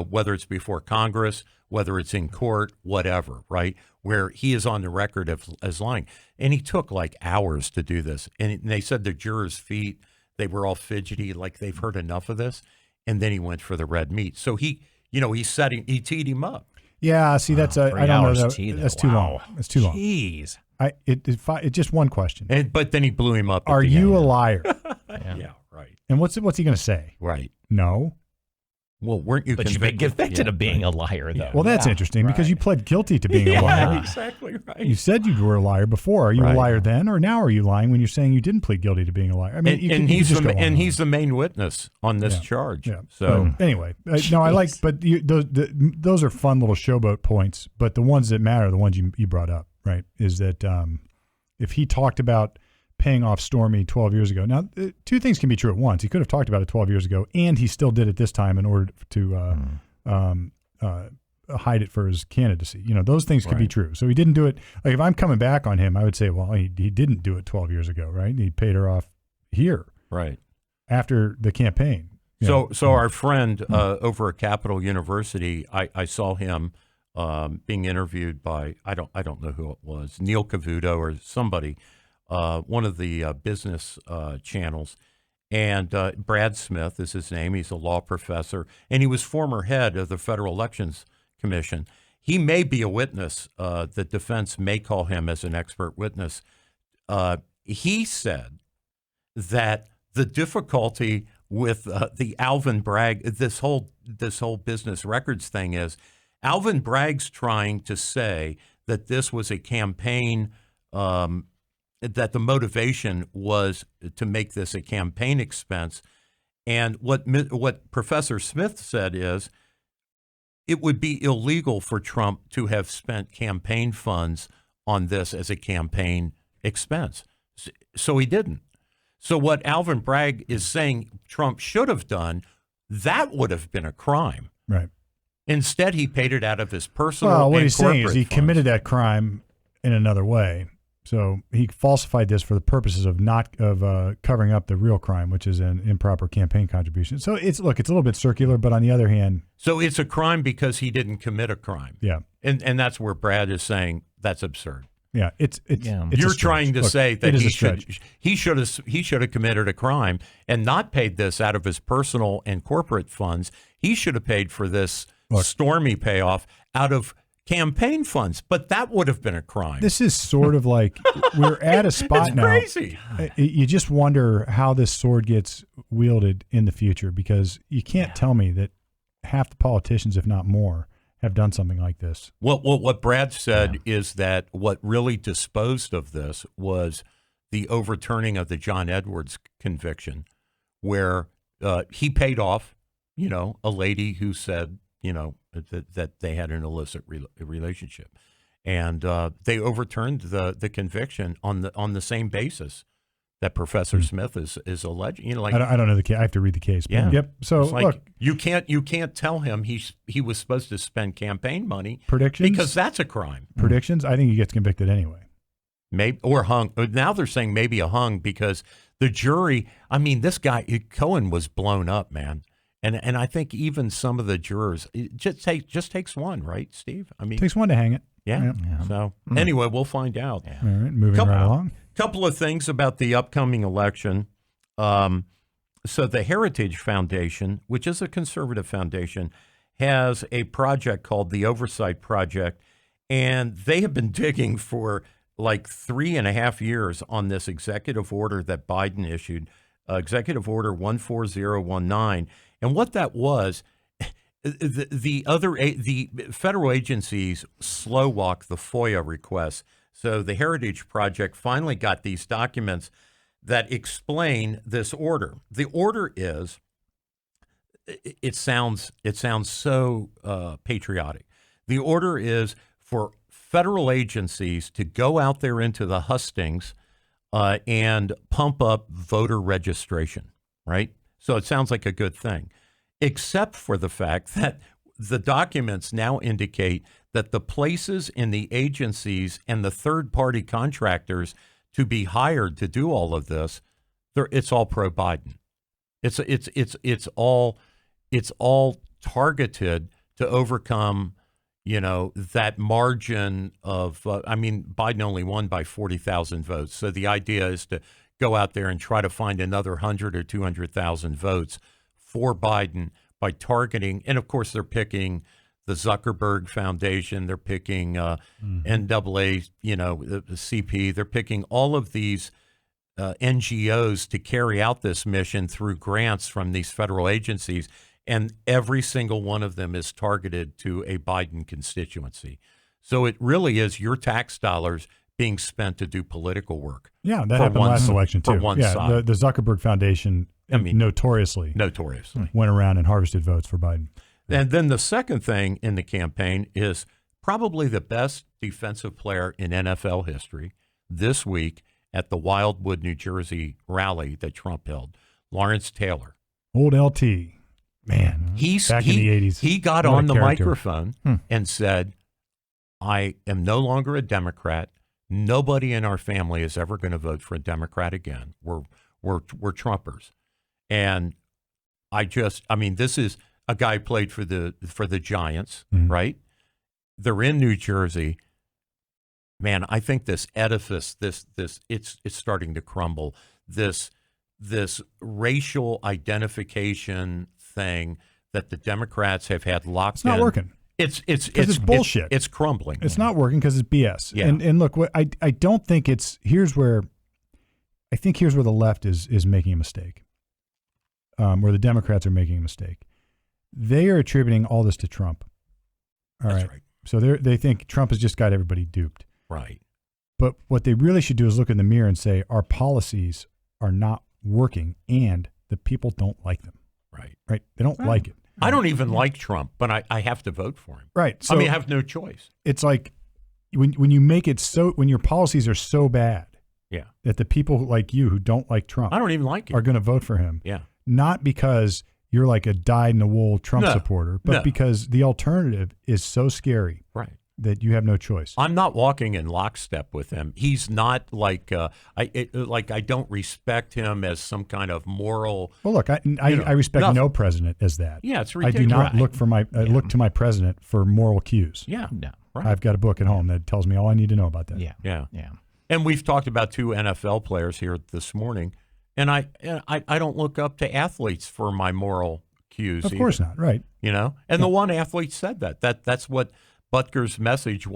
whether it's before Congress, whether it's in court, whatever, right, where he is on the record as lying. And he took like hours to do this. And they said the jurors' feet, they were all fidgety, like they've heard enough of this. And then he went for the red meat. So he teed him up. Yeah, see, that's I don't know. That's too long. That's too long. Jeez. It's just one question. But then he blew him up. Are you a liar? Yeah, right. And what's he going to say? Right. No. Well, weren't you? But you've been convicted of being a liar, though. Well, that's interesting because you pled guilty to being a liar. Exactly right. You said you were a liar before. Are you a liar then, or now are you lying when you're saying you didn't plead guilty to being a liar? I mean, he's the main witness on this charge. Yeah. So anyway, no, I like, but those are fun little showboat points. But the ones that matter, the ones you brought up, right, is that if he talked about paying off Stormy 12 years ago. Now, two things can be true at once. He could have talked about it 12 years ago, and he still did it this time in order to hide it for his candidacy. Those things could be true. So he didn't do it. Like if I'm coming back on him, I would say, well, he didn't do it 12 years ago, right? He paid her off here, right after the campaign. So our friend over at Capital University, I saw him being interviewed by I don't know who it was, Neil Cavuto or somebody. One of the business channels, and Brad Smith is his name. He's a law professor, and he was former head of the Federal Elections Commission. He may be a witness. The defense may call him as an expert witness. He said that the difficulty with the Alvin Bragg, this whole business records thing is, Alvin Bragg's trying to say that this was a campaign. That the motivation was to make this a campaign expense. And what Professor Smith said is it would be illegal for Trump to have spent campaign funds on this as a campaign expense. So he didn't. So what Alvin Bragg is saying Trump should have done, that would have been a crime. Right. Instead, he paid it out of his personal Well, what and he's saying is corporate he funds. committed that crime in another way. So he falsified this for the purposes of covering up the real crime, which is an improper campaign contribution. So it's a little bit circular, but on the other hand, so it's a crime because he didn't commit a crime. Yeah, and that's where Brad is saying that's absurd. Yeah, it's You're trying to say that he should have committed a crime and not paid this out of his personal and corporate funds. He should have paid for this Stormy payoff out of campaign funds, but that would have been a crime. This is sort of like we're at a spot it's now. crazy. You just wonder how this sword gets wielded in the future, because you can't tell me that half the politicians, if not more, have done something like this. Well, what Brad said is that what really disposed of this was the overturning of the John Edwards conviction, where he paid off, a lady who said, that they had an illicit relationship, and they overturned the conviction on the same basis that Professor Smith is alleged. I don't know the case. I have to read the case. Yeah. Yep. So It's like, look, you can't tell him he was supposed to spend campaign money predictions, because that's a crime. Predictions. I think he gets convicted anyway. Maybe, or hung. Now they're saying maybe a hung, because the jury. I mean, this guy Cohen was blown up, man. And I think even some of the jurors, it just takes one, right, Steve? I mean, Takes one to hang it. yeah. So anyway, we'll find out. All right, moving right along. Couple of things about the upcoming election. So the Heritage Foundation, which is a conservative foundation, has a project called the Oversight Project, and they have been digging for like 3.5 years on this executive order that Biden issued, Executive Order 14019. And what that was, the federal agencies slow walk the FOIA requests. So the Heritage Project finally got these documents that explain this order. The order is, it sounds so patriotic. The order is for federal agencies to go out there into the hustings and pump up voter registration, right? So it sounds like a good thing, except for the fact that the documents now indicate that the places in the agencies and the third-party contractors to be hired to do all of this, it's all pro-Biden. It's all targeted to overcome, that margin of. Biden only won by 40,000 votes. So the idea is to go out there and try to find another 100 or 200,000 votes for Biden by targeting, and of course they're picking the Zuckerberg Foundation, they're picking NAA, the CP, they're picking all of these NGOs to carry out this mission through grants from these federal agencies, and every single one of them is targeted to a Biden constituency. So it really is your tax dollars being spent to do political work. Yeah, that happened last election too. For one side. The Zuckerberg Foundation, notoriously went around and harvested votes for Biden. And then the second thing in the campaign is probably the best defensive player in NFL history this week at the Wildwood, New Jersey rally that Trump held, Lawrence Taylor. Old LT, man. Back in the 80s. He got on the microphone and said, I am no longer a Democrat. Nobody in our family is ever going to vote for a Democrat again. We're Trumpers. And this is a guy who played for the Giants, right? They're in New Jersey. Man, I think this edifice, it's starting to crumble. This racial identification thing that the Democrats have had locked in. It's not working. It's bullshit. It's crumbling. It's not working because it's BS. Yeah. And look, I don't think here's where the left is making a mistake. Where the Democrats are making a mistake. They are attributing all this to Trump. That's right. So they think Trump has just got everybody duped. Right. But what they really should do is look in the mirror and say, our policies are not working and the people don't like them. Right. Right. They don't like it. I don't even like Trump, but I have to vote for him. Right. So I have no choice. It's like when you make it so, when your policies are so bad that the people like you who don't like Trump, I don't even like him, are going to vote for him. Yeah. Not because you're like a dyed-in-the-wool Trump supporter, but because the alternative is so scary. Right. That you have no choice. I'm not walking in lockstep with him. He's not like I don't respect him as some kind of moral. Well, look, I respect no president as that. Yeah, it's ridiculous. I do not look for look to my president for moral cues. Yeah, no, right. I've got a book at home that tells me all I need to know about that. Yeah. And we've talked about 2 NFL players here this morning, and I don't look up to athletes for my moral cues. Of course not. Right. And the one athlete said that's what Butker's message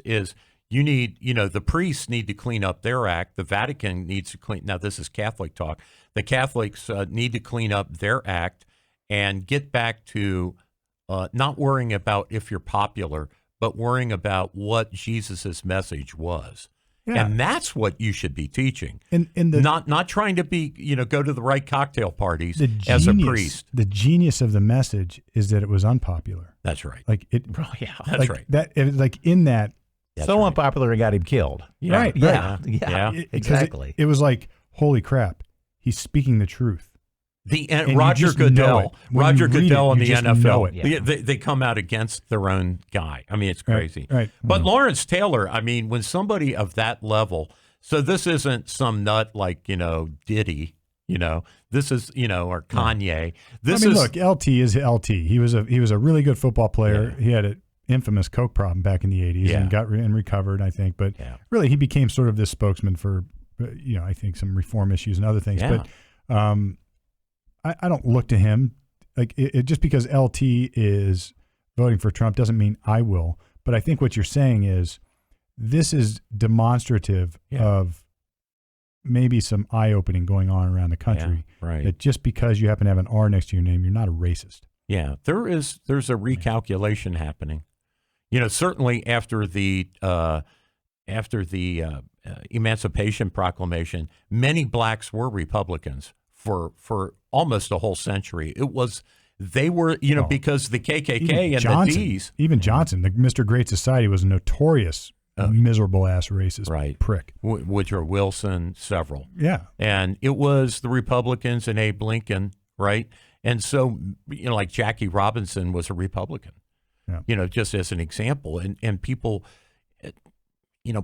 is you need, the priests need to clean up their act. The Vatican needs to clean. Now, this is Catholic talk. The Catholics need to clean up their act and get back to not worrying about if you're popular, but worrying about what Jesus's message was. Yeah. And that's what you should be teaching. Not trying to be, go to the right cocktail parties as a priest. The genius of the message is that it was unpopular. That's right. Like it. Oh, yeah. That's right. Like in that. That's so right. unpopular, it got him killed. Yeah. Right. Yeah. Right. Yeah. Exactly. It was like, holy crap, he's speaking the truth. And Roger Goodell in the NFL, Yeah. they come out against their own guy. I mean, it's crazy. Right. But Lawrence Taylor, I mean, when somebody of that level, so this isn't some nut like, Diddy, this is, or Kanye. Look, LT is LT. He was a really good football player. Yeah. He had an infamous coke problem back in the 80s and got recovered, I think. But really, he became sort of this spokesman for, I think some reform issues and other things. Yeah. But I don't look to him like it just because LT is voting for Trump doesn't mean I will. But I think what you're saying is this is demonstrative of maybe some eye-opening going on around the country. Yeah, right. That just because you happen to have an R next to your name, you're not a racist. Yeah, there's a recalculation happening. Certainly after the Emancipation Proclamation, many blacks were Republicans for almost a whole century. They were, because the KKK and Johnson, the D's. Even Johnson, the Mr. Great Society, was a notorious miserable ass racist prick. Woodrow Wilson, several. Yeah. And it was the Republicans and Abe Lincoln, right? And so, like Jackie Robinson was a Republican, just as an example. And people,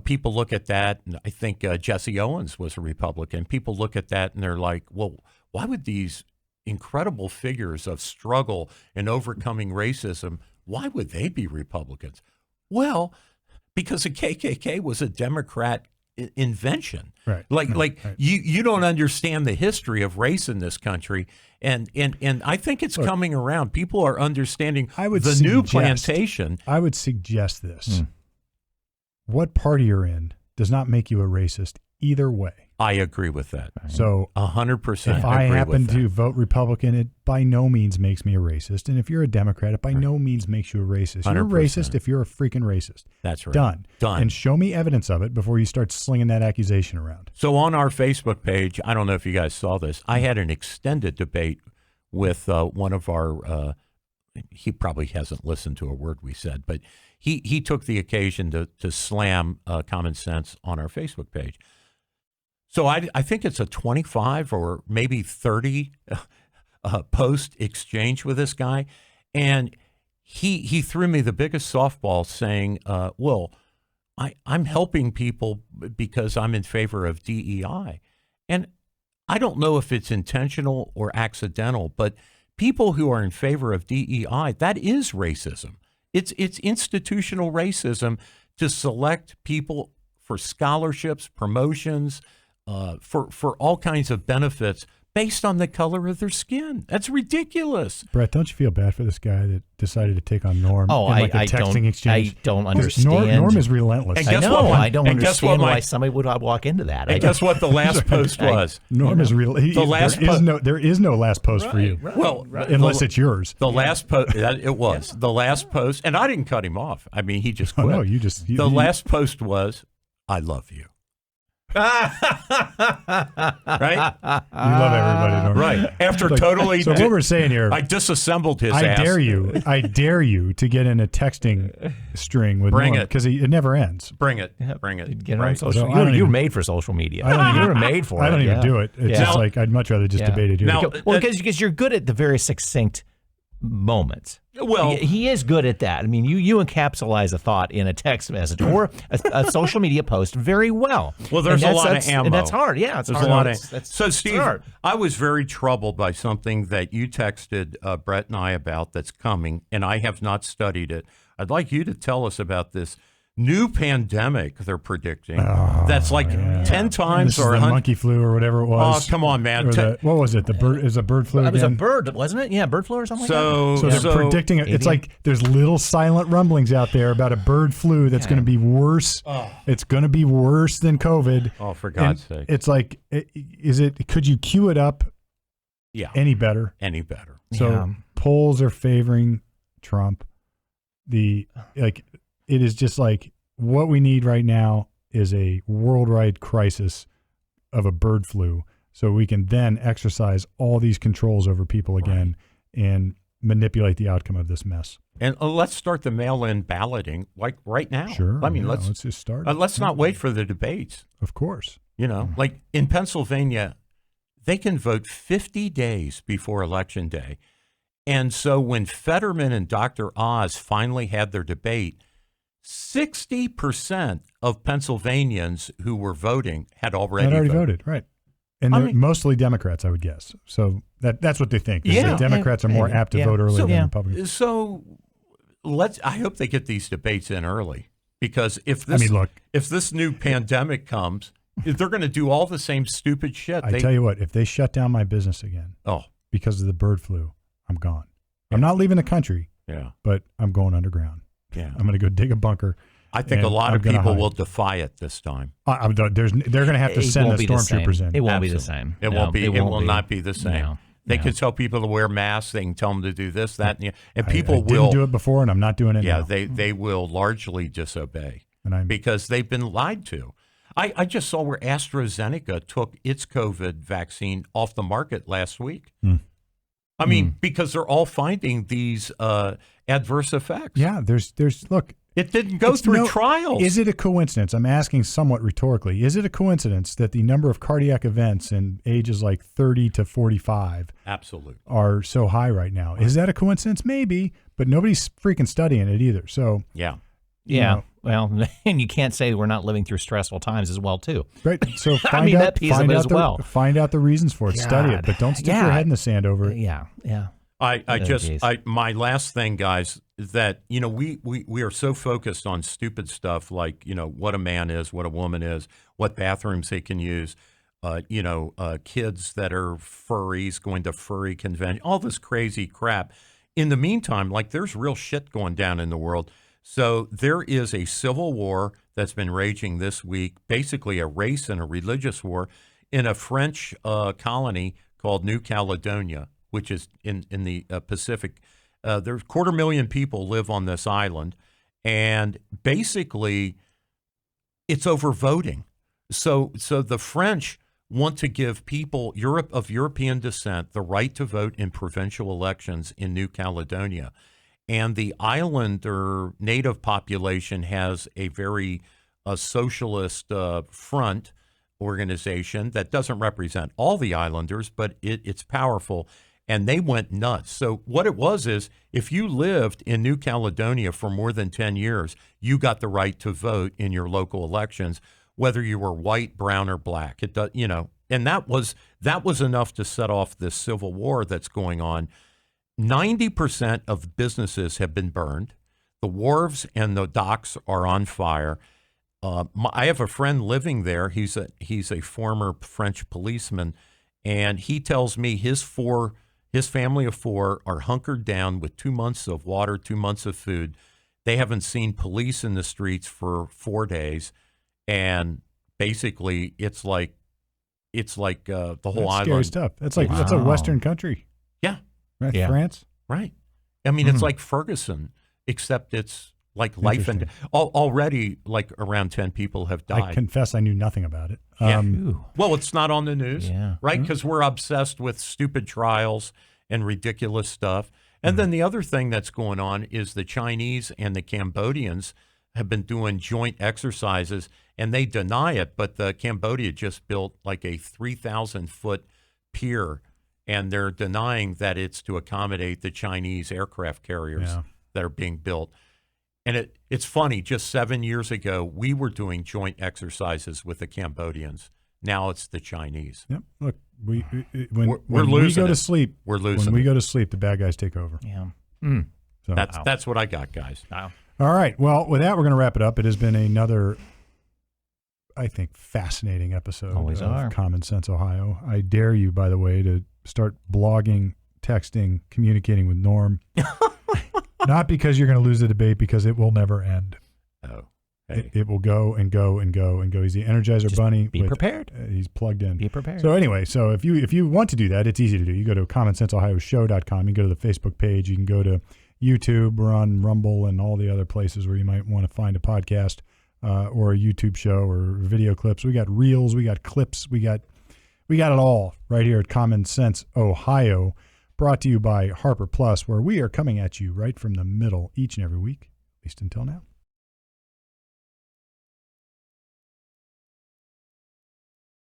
people look at that, and I think Jesse Owens was a Republican. People look at that and they're like, well, why would these incredible figures of struggle and overcoming racism, why would they be Republicans? Well, because the KKK was a Democrat invention. Right. Like you don't understand the history of race in this country. And I think it's coming around. People are understanding new plantation. I would suggest this. What party you're in does not make you a racist either way. I agree with that. So 100%. If I happen to vote Republican, it by no means makes me a racist. And if you're a Democrat, it by no means makes you a racist. 100%. You're a racist if you're a freaking racist. That's right. Done. And show me evidence of it before you start slinging that accusation around. So on our Facebook page, I don't know if you guys saw this, I had an extended debate with one of our, he probably hasn't listened to a word we said, but he took the occasion to slam common sense on our Facebook page. So I think it's a 25 or maybe 30 post exchange with this guy. And he threw me the biggest softball saying, well, I'm helping people because I'm in favor of DEI. And I don't know if it's intentional or accidental, but people who are in favor of DEI, that is racism. It's institutional racism to select people for scholarships, promotions, for all kinds of benefits based on the color of their skin. That's ridiculous. Brett, don't you feel bad for this guy that decided to take on Norm? Oh, in a texting exchange? I don't understand. Norm is relentless. I know. I don't understand why somebody would walk into that. And guess what the last post was? Norm is relentless. There is no last post for you. Right, well, unless it's yours. The last post, it was. The last post, and I didn't cut him off. I mean, he just quit. No, you just. The last post was, I love you. Right? You love everybody, Norm. Right. After totally. So what we're saying here, I disassembled his ass. I dare you to get in a texting string with Bring Norm, it. because it never ends. Bring it. Bring it. Get on Right. social. So You're made for social media. You were made for it. I don't even do it. It's Yeah. just like I'd much rather just debate it here. Now, Well, because you're good at the very succinct moments. Well, he is good at that. I mean, you encapsulize a thought in a text message or a social media post very well. Well, there's a lot of ammo. And that's hard. Yeah, it's there's hard. a lot of. That's So, Steve, hard. I was very troubled by something that you texted Brett and I about that's coming, and I have not studied it. I'd like you to tell us about this new pandemic they're predicting. That's like 10 times This is or the 100. monkey flu or whatever it was. Oh, come on, man. What was it? The bird is a bird flu It was a again? bird, wasn't it? Yeah, bird flu or something So, like that. So they're predicting it. It's like there's little silent rumblings out there about a bird flu that's going to be worse. It's going to be worse than COVID. Oh, for God's sake. It's like, could you cue it up any better? Any better. So polls are favoring Trump. It is just like what we need right now is a worldwide crisis of a bird flu, so we can then exercise all these controls over people again and manipulate the outcome of this mess. And let's start the mail-in balloting like right now. Sure. I mean, let's just start. Let's not wait for the debates. Of course. Like in Pennsylvania, they can vote 50 days before Election Day. And so when Fetterman and Dr. Oz finally had their debate, 60% of Pennsylvanians who were voting had already voted. Right. And they're mostly Democrats, I would guess. So that's what they think. Yeah. The Democrats are more apt to vote early than Republicans. So I hope they get these debates in early, because if this new pandemic comes, they're going to do all the same stupid shit. I tell you what, if they shut down my business again because of the bird flu, I'm gone. I'm not leaving the country, but I'm going underground. Yeah. I'm going to go dig a bunker. I think a lot of people will defy it this time. They're going to have to send the stormtroopers in. It won't be the same. It won't be. It will not be the same. They can tell people to wear masks. They can tell them to do this, that, and people I will didn't do it before, and I'm not doing it now. Yeah, they will largely disobey because they've been lied to. I just saw where AstraZeneca took its COVID vaccine off the market last week. I mean, because they're all finding these adverse effects. Yeah, there's look. It didn't go through trials. Is it a coincidence? I'm asking somewhat rhetorically. Is it a coincidence that the number of cardiac events in ages like 30 to 45 are so high right now? Is that a coincidence? Maybe, but nobody's freaking studying it either. So well, and you can't say we're not living through stressful times as well, too. Right. So find out the reasons for it. Study it, but don't stick your head in the sand over it. My last thing, guys, is that we are so focused on stupid stuff like what a man is, what a woman is, what bathrooms they can use, kids that are furries going to furry convention, all this crazy crap. In the meantime, like there's real shit going down in the world. So there is a civil war that's been raging this week, basically a race and a religious war in a French colony called New Caledonia, which is in the Pacific. There's 250,000 people live on this island, and basically it's over voting. So the French want to give people of European descent the right to vote in provincial elections in New Caledonia. And the islander native population has a very socialist front organization that doesn't represent all the islanders, but it's powerful. And they went nuts. So what it was is if you lived in New Caledonia for more than 10 years, you got the right to vote in your local elections, whether you were white, brown, or black. It does, and that was enough to set off this civil war that's going on. 90% of businesses have been burned. The wharves and the docks are on fire. I have a friend living there. He's a former French policeman, and he tells me his family of 4 are hunkered down with 2 months of water, 2 months of food. They haven't seen police in the streets for 4 days, and basically it's like the whole island. Scary stuff. That's a Western country. Yeah. Right, yeah. France? Right. I mean, it's like Ferguson, except it's like life and already like around 10 people have died. I confess I knew nothing about it. Well, it's not on the news, right? Because we're obsessed with stupid trials and ridiculous stuff. And then the other thing that's going on is the Chinese and the Cambodians have been doing joint exercises, and they deny it, but Cambodia just built like a 3,000-foot pier, and they're denying that it's to accommodate the Chinese aircraft carriers that are being built. And it's funny, just 7 years ago, we were doing joint exercises with the Cambodians. Now it's the Chinese. Yep. Look, we're when we go to sleep, we're losing. When we go to sleep, the bad guys take over. Yeah. So that's what I got, guys. Wow. All right. Well, with that, we're going to wrap it up. It has been another, I think, fascinating episode Always of are. Common Sense Ohio. I dare you, by the way, to start blogging, texting, communicating with Norm. Not because you're going to lose the debate, because it will never end. Oh, hey. It will go and go and go and go. He's the Energizer Just Bunny. be prepared. He's plugged in. Be prepared. So anyway, if you want to do that, it's easy to do. You go to commonsenseohioshow.com. You go to the Facebook page. You can go to YouTube. We're on Rumble and all the other places where you might want to find a podcast or a YouTube show or video clips. We got reels. We got clips. We got it all right here at Common Sense Ohio, brought to you by Harper Plus, where we are coming at you right from the middle each and every week, at least until now.